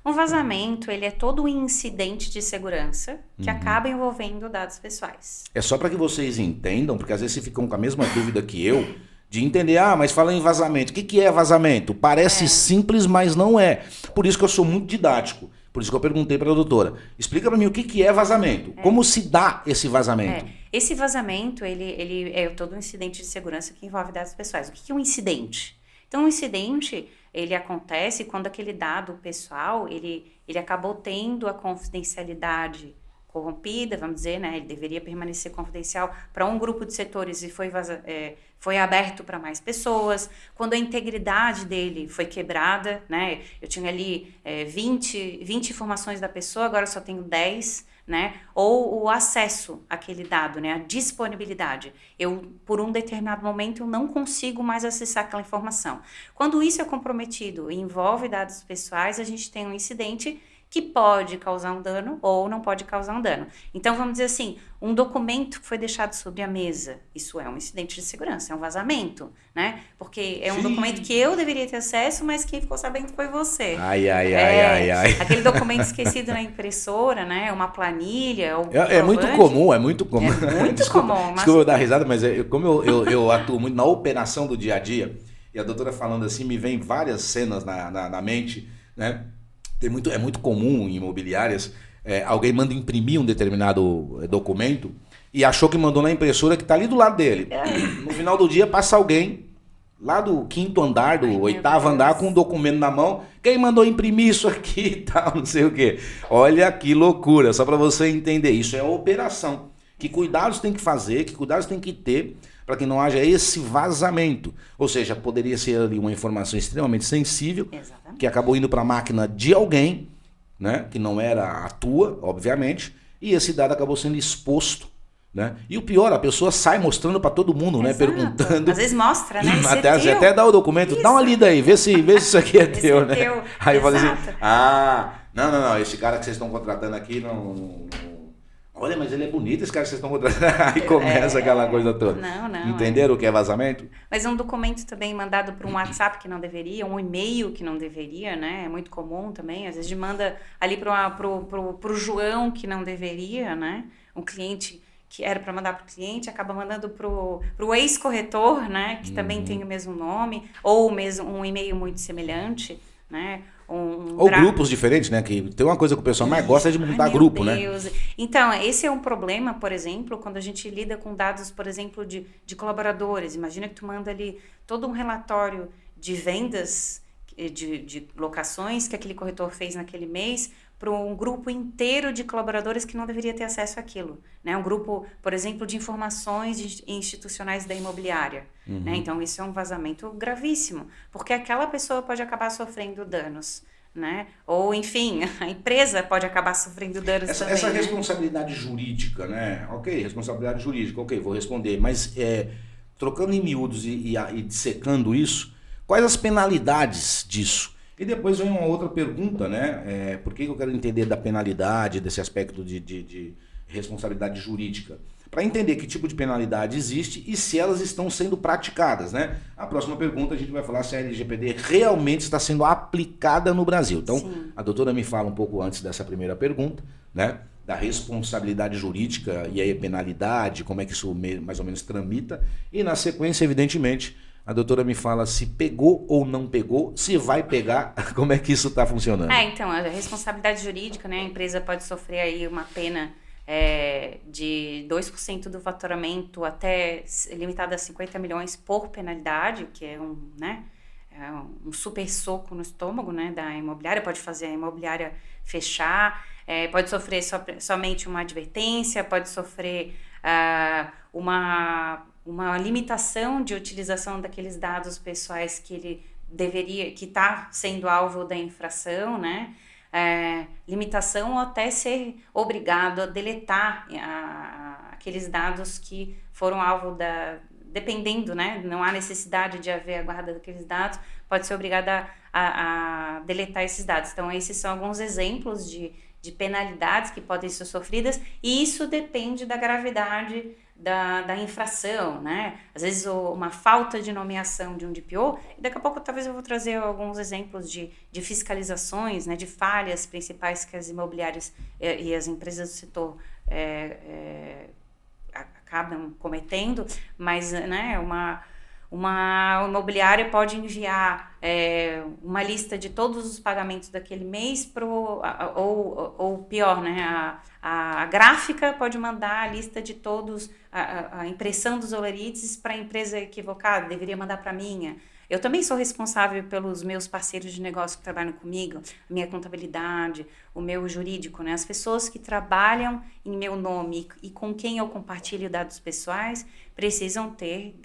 Um vazamento, ele é todo um incidente de segurança que acaba envolvendo dados pessoais. É só para que vocês entendam, porque às vezes vocês ficam com a mesma dúvida que eu, de entender, mas fala em vazamento. O que é vazamento? Parece simples, mas não é. Por isso que eu sou muito didático. Por isso que eu perguntei para a doutora. Explica para mim o que é vazamento. Como se dá esse vazamento? Esse vazamento, ele é todo um incidente de segurança que envolve dados pessoais. O que é um incidente? Então, um incidente, ele acontece quando aquele dado pessoal, ele acabou tendo a confidencialidade corrompida, vamos dizer, né? Ele deveria permanecer confidencial para um grupo de setores e foi aberto para mais pessoas. Quando a integridade dele foi quebrada, né? Eu tinha ali 20 informações da pessoa, agora só tenho 10, né? Ou o acesso àquele dado, né? A disponibilidade. Por um determinado momento, eu não consigo mais acessar aquela informação. Quando isso é comprometido e envolve dados pessoais, a gente tem um incidente que pode causar um dano ou não pode causar um dano. Então, vamos dizer assim, um documento que foi deixado sobre a mesa, isso é um incidente de segurança, é um vazamento, né? Porque é um documento que eu deveria ter acesso, mas quem ficou sabendo foi você. Ai. Aquele documento esquecido na impressora, né? Uma planilha. É muito comum, É muito comum, desculpa, comum. Desculpa eu dar risada, mas como eu atuo muito na operação do dia a dia, e a doutora falando assim, me vem várias cenas na mente, né? É muito comum em imobiliárias, alguém manda imprimir um determinado documento e achou que mandou na impressora que está ali do lado dele. No final do dia passa alguém lá do 5º andar, do 8º andar, com um documento na mão. Quem mandou imprimir isso aqui e tal, não sei o quê. Olha que loucura, só para você entender. Isso é operação. Que cuidados tem que fazer, que cuidados tem que ter para que não haja esse vazamento. Ou seja, poderia ser ali uma informação extremamente sensível, exatamente, que acabou indo para a máquina de alguém, né, que não era a tua, obviamente, e esse dado acabou sendo exposto. Né? E o pior, a pessoa sai mostrando para todo mundo, né? Perguntando. Às vezes mostra, né? Até dá o documento, isso. Dá uma lida aí, vê se isso aqui é teu, né? Teu. Aí eu falei assim, não, esse cara que vocês estão contratando aqui não. Olha, mas ele é bonito, esse cara que vocês estão contratando. Aí começa aquela coisa toda. Não. Entenderam o que é vazamento? Mas um documento também mandado para um WhatsApp que não deveria, um e-mail que não deveria, né? É muito comum também. Às vezes manda ali pro João que não deveria, né? Um cliente que era para mandar para o cliente, acaba mandando para o ex-corretor, né? Que também tem o mesmo nome, ou mesmo um e-mail muito semelhante, né? Ou grupos diferentes, né? Que tem uma coisa que o pessoal mais gosta é de montar grupo, Deus. Né? Então, esse é um problema, por exemplo, quando a gente lida com dados, por exemplo, de colaboradores. Imagina que tu manda ali todo um relatório de vendas, de locações que aquele corretor fez naquele mês para um grupo inteiro de colaboradores que não deveria ter acesso àquilo. Né? Um grupo, por exemplo, de informações institucionais da imobiliária. Né? Então, isso é um vazamento gravíssimo, porque aquela pessoa pode acabar sofrendo danos. Né? Ou, enfim, a empresa pode acabar sofrendo danos também. Essa responsabilidade jurídica, né? Ok, responsabilidade jurídica, ok, vou responder. Mas, trocando em miúdos e dissecando isso, quais as penalidades disso? E depois vem uma outra pergunta, né? Por que eu quero entender da penalidade, desse aspecto de responsabilidade jurídica? Para entender que tipo de penalidade existe e se elas estão sendo praticadas, né? A próxima pergunta a gente vai falar se a LGPD realmente está sendo aplicada no Brasil. Então, sim, a doutora me fala um pouco antes dessa primeira pergunta, né? Da responsabilidade jurídica e aí a penalidade, como é que isso mais ou menos tramita. E na sequência, evidentemente, a doutora me fala se pegou ou não pegou, se vai pegar, como é que isso está funcionando. Então, a responsabilidade jurídica, né? A empresa pode sofrer aí uma pena de 2% do faturamento até limitada a 50 milhões por penalidade, que é um super soco no estômago, né, da imobiliária, pode fazer a imobiliária fechar, pode sofrer somente uma advertência, pode sofrer uma limitação de utilização daqueles dados pessoais que ele deveria, que está sendo alvo da infração, né? Limitação ou até ser obrigado a deletar aqueles dados que foram alvo dependendo, né? Não há necessidade de haver a guarda daqueles dados, pode ser obrigado a deletar esses dados. Então, esses são alguns exemplos de penalidades que podem ser sofridas, e isso depende da gravidade da infração, né? Às vezes uma falta de nomeação de um DPO, e daqui a pouco talvez eu vou trazer alguns exemplos de fiscalizações, né, de falhas principais que as imobiliárias e as empresas do setor acabam cometendo, mas, né, uma imobiliária pode enviar uma lista de todos os pagamentos daquele mês ou pior, né, a gráfica pode mandar a lista de todos, a impressão dos olerites para a empresa equivocada, deveria mandar para a minha. Eu também sou responsável pelos meus parceiros de negócio que trabalham comigo, a minha contabilidade, o meu jurídico, né? As pessoas que trabalham em meu nome e com quem eu compartilho dados pessoais precisam ter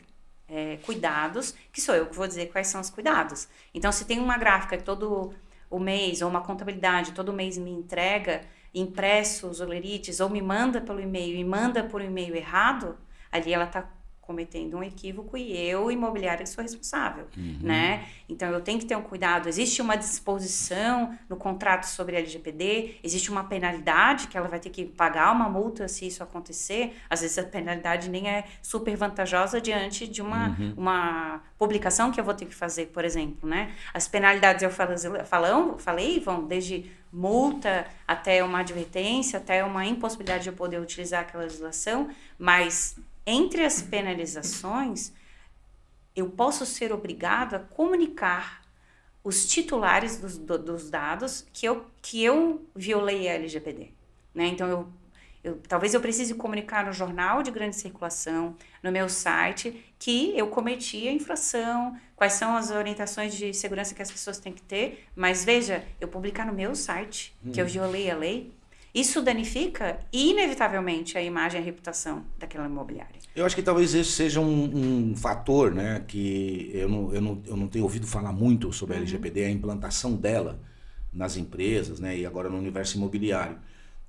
cuidados, que sou eu que vou dizer quais são os cuidados. Então, se tem uma gráfica que todo o mês, ou uma contabilidade todo mês me entrega impressos olerites, ou me manda pelo e-mail e manda por e-mail errado, ali ela está cometendo um equívoco e eu, imobiliária, sou responsável, né? Então, eu tenho que ter um cuidado. Existe uma disposição no contrato sobre LGPD, existe uma penalidade que ela vai ter que pagar uma multa se isso acontecer. Às vezes, a penalidade nem é super vantajosa diante de uma publicação que eu vou ter que fazer, por exemplo, né? As penalidades, eu falei, vão desde multa até uma advertência, até uma impossibilidade de eu poder utilizar aquela legislação, mas entre as penalizações, eu posso ser obrigado a comunicar os titulares dos dados que eu violei a LGPD, né? Então, talvez eu precise comunicar no jornal de grande circulação, no meu site, que eu cometi a infração, quais são as orientações de segurança que as pessoas têm que ter, mas veja, eu publicar no meu site que eu violei a lei, isso danifica inevitavelmente a imagem e a reputação daquela imobiliária. Eu acho que talvez esse seja um fator, né, que eu não tenho ouvido falar muito sobre a LGPD, a implantação dela nas empresas, né, e agora no universo imobiliário.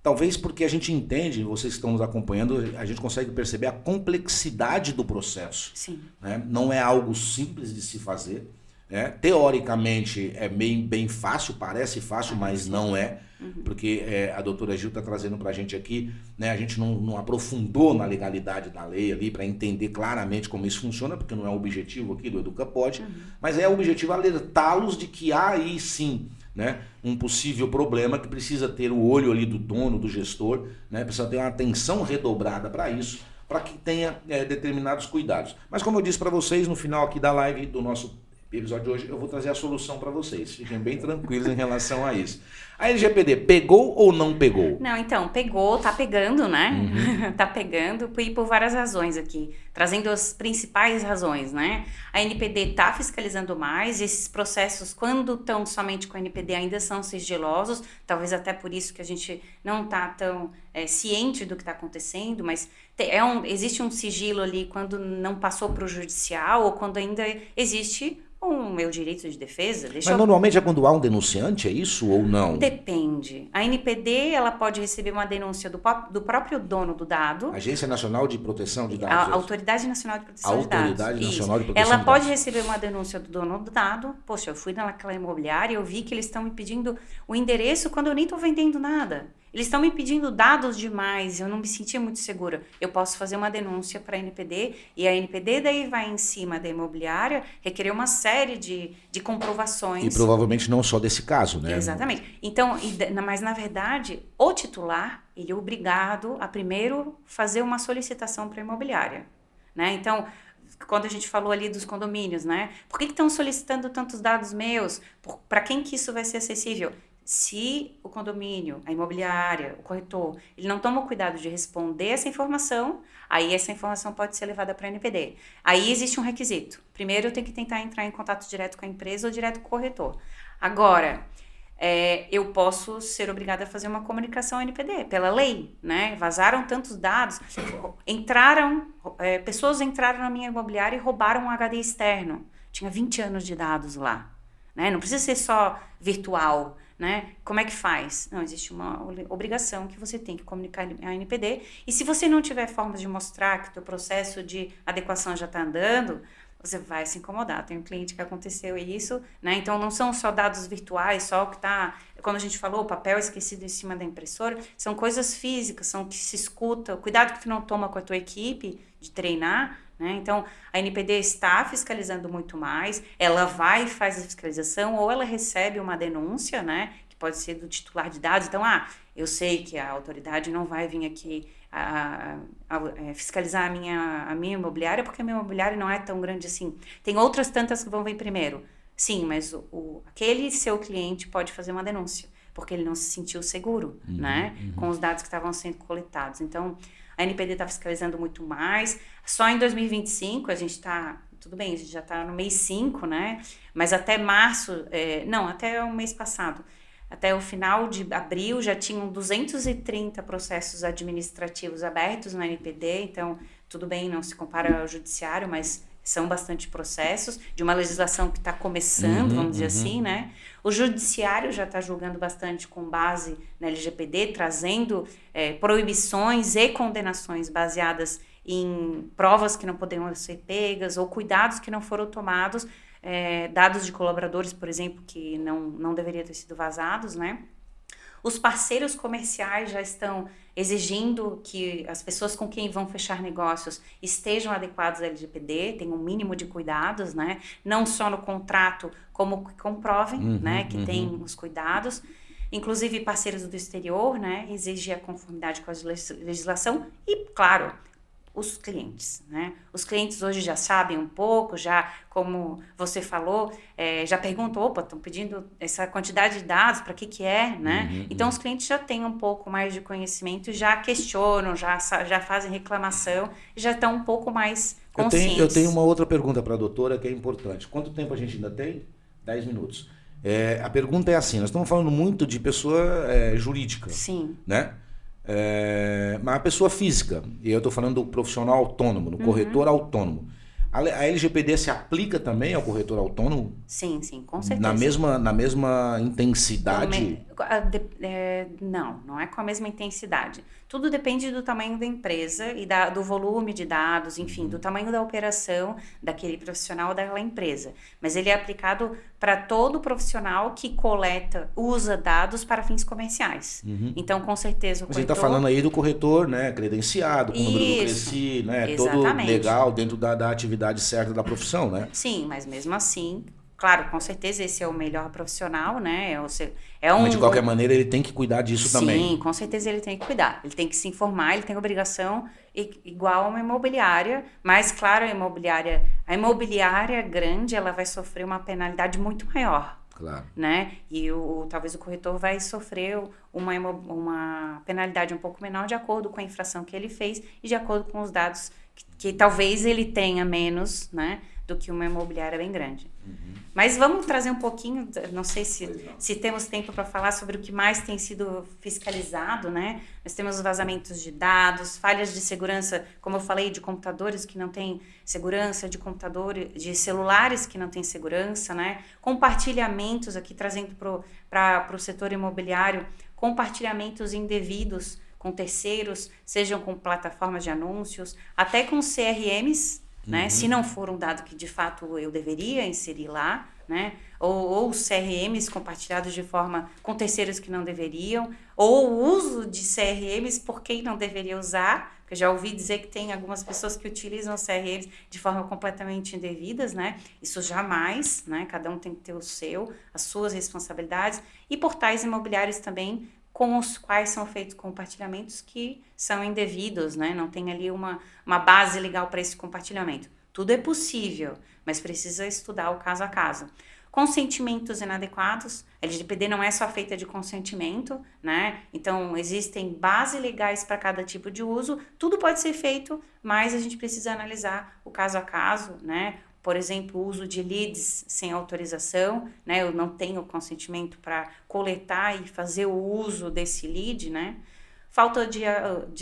Talvez porque a gente entende, vocês que estão nos acompanhando, a gente consegue perceber a complexidade do processo. Sim. Né? Não é algo simples de se fazer. Né? Teoricamente é bem fácil, parece fácil, mas não é. Porque a doutora Gil está trazendo para a gente aqui, né? A gente não aprofundou na legalidade da lei ali para entender claramente como isso funciona, porque não é o objetivo aqui do EducaPod, mas é o objetivo alertá-los de que há aí sim, né, um possível problema que precisa ter o olho ali do dono, do gestor, né, precisa ter uma atenção redobrada para isso, para que tenha determinados cuidados. Mas como eu disse para vocês, no final aqui da live do nosso episódio de hoje, eu vou trazer a solução para vocês. Fiquem bem tranquilos em relação a isso. A LGPD pegou ou não pegou? Não, então, pegou, tá pegando, né? Tá pegando e por várias razões aqui, trazendo as principais razões, né? A NPD tá fiscalizando mais, esses processos, quando estão somente com a NPD, ainda são sigilosos, talvez até por isso que a gente não tá tão ciente do que está acontecendo, mas existe um sigilo ali quando não passou para o judicial ou quando ainda existe o meu direito de defesa. Mas normalmente é quando há um denunciante, é isso ou não? Depende. A NPD, ela pode receber uma denúncia do próprio dono do dado. Agência Nacional de Proteção de Dados. A Autoridade Nacional de Proteção de Dados. Autoridade Nacional de Proteção de Dados. Ela pode receber uma denúncia do dono do dado. Poxa, eu fui naquela imobiliária e eu vi que eles estão me pedindo o endereço quando eu nem estou vendendo nada. Eles estão me pedindo dados demais, eu não me sentia muito segura. Eu posso fazer uma denúncia para a NPD e a NPD daí vai em cima da imobiliária requerer uma série de comprovações. E provavelmente não só desse caso, né? Exatamente. Então, mas na verdade, o titular, ele é obrigado a primeiro fazer uma solicitação para a imobiliária, né? Então, quando a gente falou ali dos condomínios, né? Por que estão solicitando tantos dados meus? Para quem que isso vai ser acessível? Se o condomínio, a imobiliária, o corretor, ele não toma o cuidado de responder essa informação, aí essa informação pode ser levada para a NPD. Aí existe um requisito. Primeiro eu tenho que tentar entrar em contato direto com a empresa ou direto com o corretor. Agora, eu posso ser obrigada a fazer uma comunicação NPD, pela lei, né? Vazaram tantos dados, pessoas entraram na minha imobiliária e roubaram um HD externo. Tinha 20 anos de dados lá, né? Não precisa ser só virtual, né? Como é que faz? Não, existe uma obrigação que você tem que comunicar a NPD, e se você não tiver formas de mostrar que o teu processo de adequação já está andando, você vai se incomodar. Tem um cliente que aconteceu isso, né? Então não são só dados virtuais, só o que está, como a gente falou, o papel esquecido em cima da impressora, são coisas físicas, são que se escuta, o cuidado que tu não toma com a tua equipe de treinar, né? Então, a NPD está fiscalizando muito mais, ela vai e faz a fiscalização, ou ela recebe uma denúncia, né? Que pode ser do titular de dados. Então, eu sei que a autoridade não vai vir aqui fiscalizar a minha imobiliária, porque a minha imobiliária não é tão grande assim. Tem outras tantas que vão vir primeiro. Sim, mas aquele seu cliente pode fazer uma denúncia, porque ele não se sentiu seguro, né? Com os dados que estavam sendo coletados. Então, a NPD está fiscalizando muito mais. Só em 2025, a gente está... Tudo bem, a gente já está no mês 5, né? Mas até março... até o mês passado. Até o final de abril, já tinham 230 processos administrativos abertos na NPD. Então, tudo bem, não se compara ao judiciário, mas são bastante processos de uma legislação que está começando, vamos dizer assim, né? O judiciário já está julgando bastante com base na LGPD, trazendo proibições e condenações baseadas em provas que não poderiam ser pegas ou cuidados que não foram tomados, dados de colaboradores, por exemplo, que não deveriam ter sido vazados, né? Os parceiros comerciais já estão exigindo que as pessoas com quem vão fechar negócios estejam adequados à LGPD, tenham um mínimo de cuidados, né? Não só no contrato, como que comprovem, né, que tem os cuidados. Inclusive, parceiros do exterior, né, exigem a conformidade com a legislação e, claro, os clientes, né? Os clientes hoje já sabem um pouco, já, como você falou, já perguntam, opa, estão pedindo essa quantidade de dados, para que é, né? Então, os clientes já têm um pouco mais de conhecimento, já questionam, já fazem reclamação, já estão um pouco mais conscientes. Eu tenho uma outra pergunta para a doutora que é importante. Quanto tempo a gente ainda tem? 10 minutos. A pergunta é assim, nós estamos falando muito de pessoa jurídica, Sim. Né? Mas a pessoa física, e eu estou falando do profissional autônomo, do corretor autônomo. A LGPD se aplica também ao corretor autônomo? Sim, com certeza. Na mesma intensidade? Não é com a mesma intensidade. Tudo depende do tamanho da empresa e do volume de dados, enfim, do tamanho da operação daquele profissional daquela empresa. Mas ele é aplicado para todo profissional que usa dados para fins comerciais. Então, com certeza, o corretor... Você está falando aí do corretor, né, credenciado, com o número do CRECI, né, todo legal dentro da atividade certa da profissão, né? Sim, mas mesmo assim... Claro, com certeza esse é o melhor profissional, né? Mas de qualquer maneira ele tem que cuidar disso também. Sim, com certeza ele tem que cuidar. Ele tem que se informar, ele tem obrigação igual a uma imobiliária. Mas, claro, a imobiliária grande, ela vai sofrer uma penalidade muito maior. Claro. Né? E talvez o corretor vai sofrer uma penalidade um pouco menor de acordo com a infração que ele fez e de acordo com os dados que talvez ele tenha menos, né, do que uma imobiliária bem grande. Mas vamos trazer um pouquinho, não sei se temos tempo para falar sobre o que mais tem sido fiscalizado, né? Nós temos vazamentos de dados, falhas de segurança, como eu falei, de computadores que não têm segurança, de celulares que não têm segurança, né? Compartilhamentos, aqui trazendo para o setor imobiliário, compartilhamentos indevidos com terceiros, sejam com plataformas de anúncios, até com CRMs, né? Se não for um dado que de fato eu deveria inserir lá, né? Ou CRMs compartilhados de forma com terceiros que não deveriam, ou o uso de CRMs por quem não deveria usar, porque eu já ouvi dizer que tem algumas pessoas que utilizam CRMs de forma completamente indevidas, né? Isso jamais, né? Cada um tem que ter as suas responsabilidades, e portais imobiliários também, com os quais são feitos compartilhamentos que são indevidos, né? Não tem ali uma base legal para esse compartilhamento. Tudo é possível, mas precisa estudar o caso a caso. Consentimentos inadequados, a LGPD não é só feita de consentimento, né? Então, existem bases legais para cada tipo de uso, tudo pode ser feito, mas a gente precisa analisar o caso a caso, né? Por exemplo, o uso de leads sem autorização, né? Eu não tenho consentimento para coletar e fazer o uso desse lead, né? Falta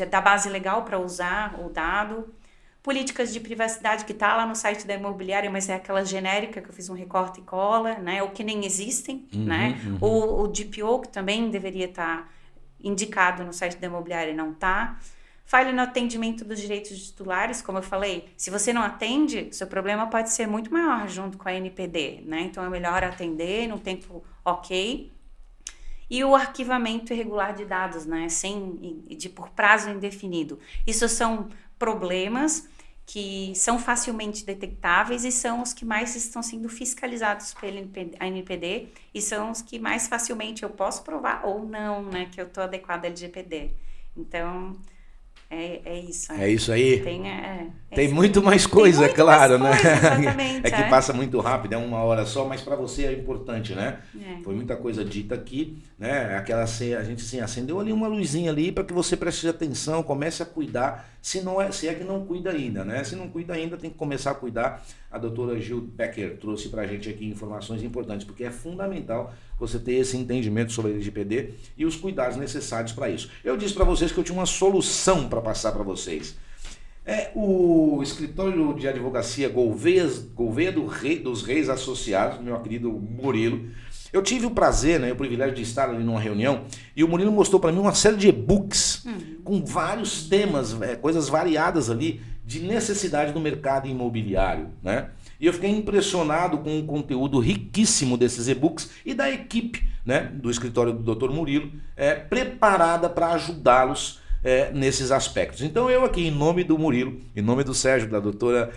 da base legal para usar o dado. Políticas de privacidade que está lá no site da imobiliária, mas é aquela genérica que eu fiz um recorte e cola, né? Ou que nem existem, né? O DPO, que também deveria estar indicado no site da imobiliária e não está. Falha no atendimento dos direitos de titulares, como eu falei, se você não atende, seu problema pode ser muito maior junto com a NPD, né? Então é melhor atender no tempo ok. E o arquivamento irregular de dados, né? Por prazo indefinido. Isso são problemas que são facilmente detectáveis e são os que mais estão sendo fiscalizados pela NPD e são os que mais facilmente eu posso provar ou não, né? Que eu estou adequada à LGPD. Então... É isso. É isso aí? Tem isso. muito mais coisa, muito claro, mais né? coisa, exatamente, é que passa muito rápido, é uma hora só, mas para você é importante, né? Foi muita coisa dita aqui, né? A gente sim, acendeu ali uma luzinha ali para que você preste atenção, comece a cuidar, se é que não cuida ainda, né? Se não cuida ainda, tem que começar a cuidar. A doutora Gil Becker trouxe para a gente aqui informações importantes, porque é fundamental você ter esse entendimento sobre a LGPD e os cuidados necessários para isso. Eu disse para vocês que eu tinha uma solução para passar para vocês. O escritório de advocacia Gouveia dos Reis Associados, meu querido Murilo. Eu tive o prazer, né, o privilégio de estar ali numa reunião e o Murilo mostrou para mim uma série de e-books com vários temas, coisas variadas ali de necessidade do mercado imobiliário, né? E eu fiquei impressionado com o conteúdo riquíssimo desses e-books e da equipe, né, do escritório do Dr. Murilo, preparada para ajudá-los nesses aspectos. Então eu aqui, em nome do Murilo, em nome do Sérgio, da doutora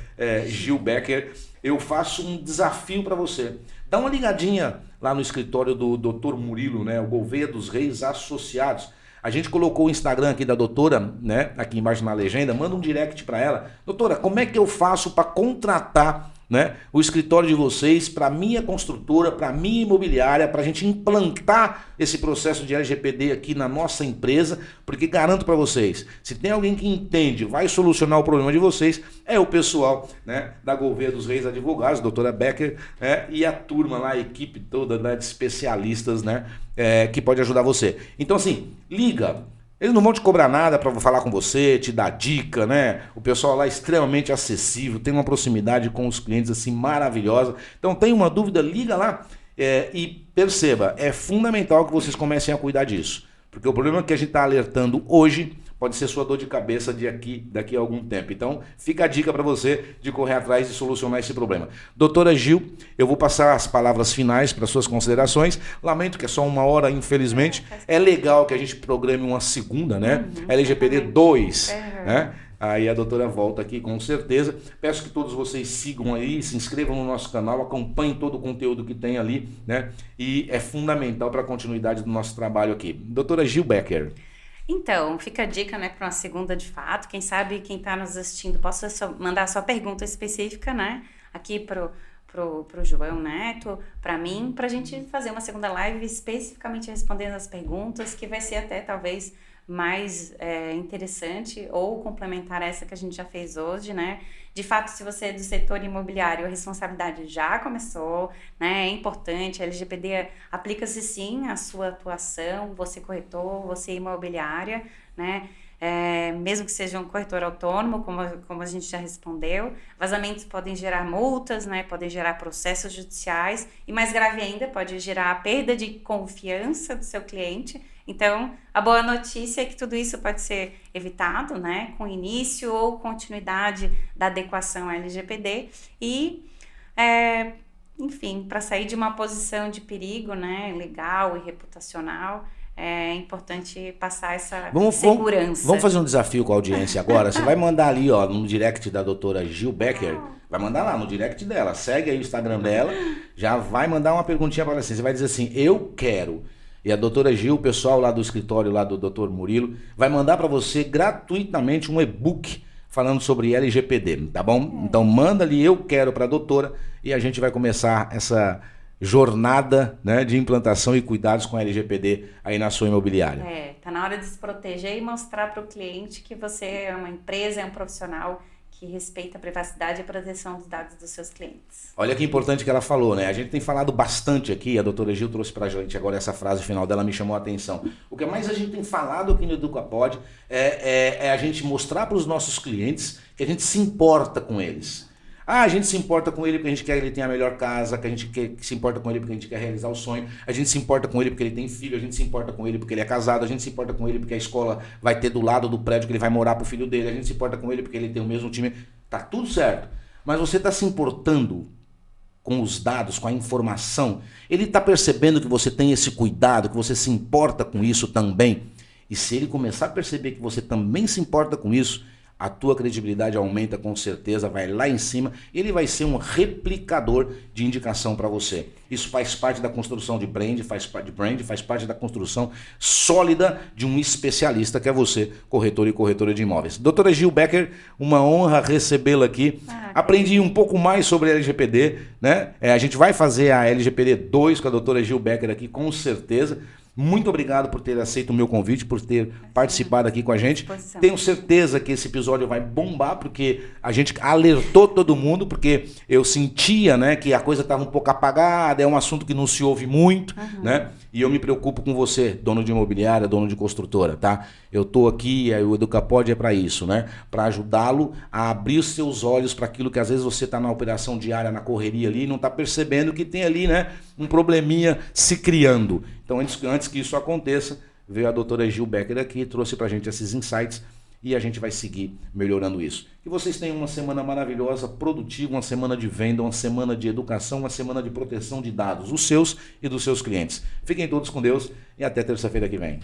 Gil Becker, eu faço um desafio para você. Dá uma ligadinha lá no escritório do Dr. Murilo, né, o Gouveia dos Reis Associados. A gente colocou o Instagram aqui da doutora, né, aqui embaixo na legenda, manda um direct para ela. Doutora, como é que eu faço para contratar, né, o escritório de vocês para minha construtora, para minha imobiliária, para a gente implantar esse processo de LGPD aqui na nossa empresa, porque garanto para vocês, se tem alguém que entende, vai solucionar o problema de vocês, é o pessoal, né, da Gouveia dos Reis Advogados, doutora Becker, e a turma lá, a equipe toda, né, de especialistas, né, que pode ajudar você. Então assim, liga. Eles não vão te cobrar nada para falar com você, te dar dica, né? O pessoal lá é extremamente acessível, tem uma proximidade com os clientes assim maravilhosa. Então tem uma dúvida, liga lá e perceba, é fundamental que vocês comecem a cuidar disso. Porque o problema que a gente está alertando hoje pode ser sua dor de cabeça daqui a algum tempo. Então fica a dica para você de correr atrás e solucionar esse problema. Doutora Gil, eu vou passar as palavras finais para suas considerações. Lamento que é só 1 hora, infelizmente. É legal que a gente programe uma segunda, né? LGPD 2, né? Aí a doutora volta aqui com certeza. Peço que todos vocês sigam aí, se inscrevam no nosso canal, acompanhem todo o conteúdo que tem ali, né? E é fundamental para a continuidade do nosso trabalho aqui. Doutora Gil Becker. Então, fica a dica, né, para uma segunda de fato. Quem sabe quem está nos assistindo possa mandar a sua pergunta específica, né, aqui pro João Neto, para mim, para a gente fazer uma segunda live especificamente respondendo as perguntas, que vai ser até talvez mais interessante ou complementar essa que a gente já fez hoje, né? De fato, se você é do setor imobiliário, a responsabilidade já começou, né? É importante, a LGPD aplica-se sim à sua atuação, você corretor, você imobiliária, né? Mesmo que seja um corretor autônomo, como a gente já respondeu, vazamentos podem gerar multas, né? Podem gerar processos judiciais e, mais grave ainda, pode gerar a perda de confiança do seu cliente. Então, a boa notícia é que tudo isso pode ser evitado, né, com início ou continuidade da adequação à LGPD e, enfim, para sair de uma posição de perigo, né, legal e reputacional, é importante passar essa segurança. Vamos fazer um desafio com a audiência agora. Você vai mandar ali, ó, no direct da doutora Gil Becker, vai mandar lá no direct dela, segue aí o Instagram dela, já vai mandar uma perguntinha para ela assim, você vai dizer assim, eu quero... E a doutora Gil, o pessoal lá do escritório lá do Dr. Murilo, vai mandar para você gratuitamente um e-book falando sobre LGPD, tá bom? Então manda ali, eu quero para a doutora, e a gente vai começar essa jornada, né, de implantação e cuidados com a LGPD aí na sua imobiliária. Tá na hora de se proteger e mostrar para o cliente que você é uma empresa, é um profissional que respeita a privacidade e a proteção dos dados dos seus clientes. Olha que importante que ela falou, né? A gente tem falado bastante aqui, a doutora Gil trouxe pra gente agora essa frase final dela, me chamou a atenção. O que mais a gente tem falado aqui no EducaPod é a gente mostrar para os nossos clientes que a gente se importa com eles. A gente se importa com ele porque a gente quer que ele tenha a melhor casa, que a gente se importa com ele porque a gente quer realizar o sonho, a gente se importa com ele porque ele tem filho, a gente se importa com ele porque ele é casado, a gente se importa com ele porque a escola vai ter do lado do prédio que ele vai morar pro filho dele, a gente se importa com ele porque ele tem o mesmo time, tá tudo certo. Mas você tá se importando com os dados, com a informação, ele tá percebendo que você tem esse cuidado, que você se importa com isso também. E se ele começar a perceber que você também se importa com isso, a tua credibilidade aumenta com certeza, vai lá em cima, ele vai ser um replicador de indicação para você. Isso faz parte da construção de brand, faz parte da construção sólida de um especialista que é você, corretor e corretora de imóveis. Doutora Gil Becker, uma honra recebê-la aqui. Aprendi um pouco mais sobre a LGPD, né? A gente vai fazer a LGPD 2 com a doutora Gil Becker aqui, com certeza. Muito obrigado por ter aceito o meu convite, por ter participado aqui com a gente. Tenho certeza que esse episódio vai bombar, porque a gente alertou todo mundo, porque eu sentia, né, que a coisa estava um pouco apagada, é um assunto que não se ouve muito, né? E eu me preocupo com você, dono de imobiliária, dono de construtora, tá? Eu estou aqui, o EducaPod é para isso, né? Para ajudá-lo a abrir os seus olhos para aquilo que às vezes você está na operação diária, na correria ali, e não está percebendo que tem ali, né, um probleminha se criando. Então, antes que isso aconteça, veio a doutora Gil Becker aqui, trouxe para a gente esses insights e a gente vai seguir melhorando isso. Que vocês tenham uma semana maravilhosa, produtiva, uma semana de venda, uma semana de educação, uma semana de proteção de dados, os seus e dos seus clientes. Fiquem todos com Deus e até terça-feira que vem.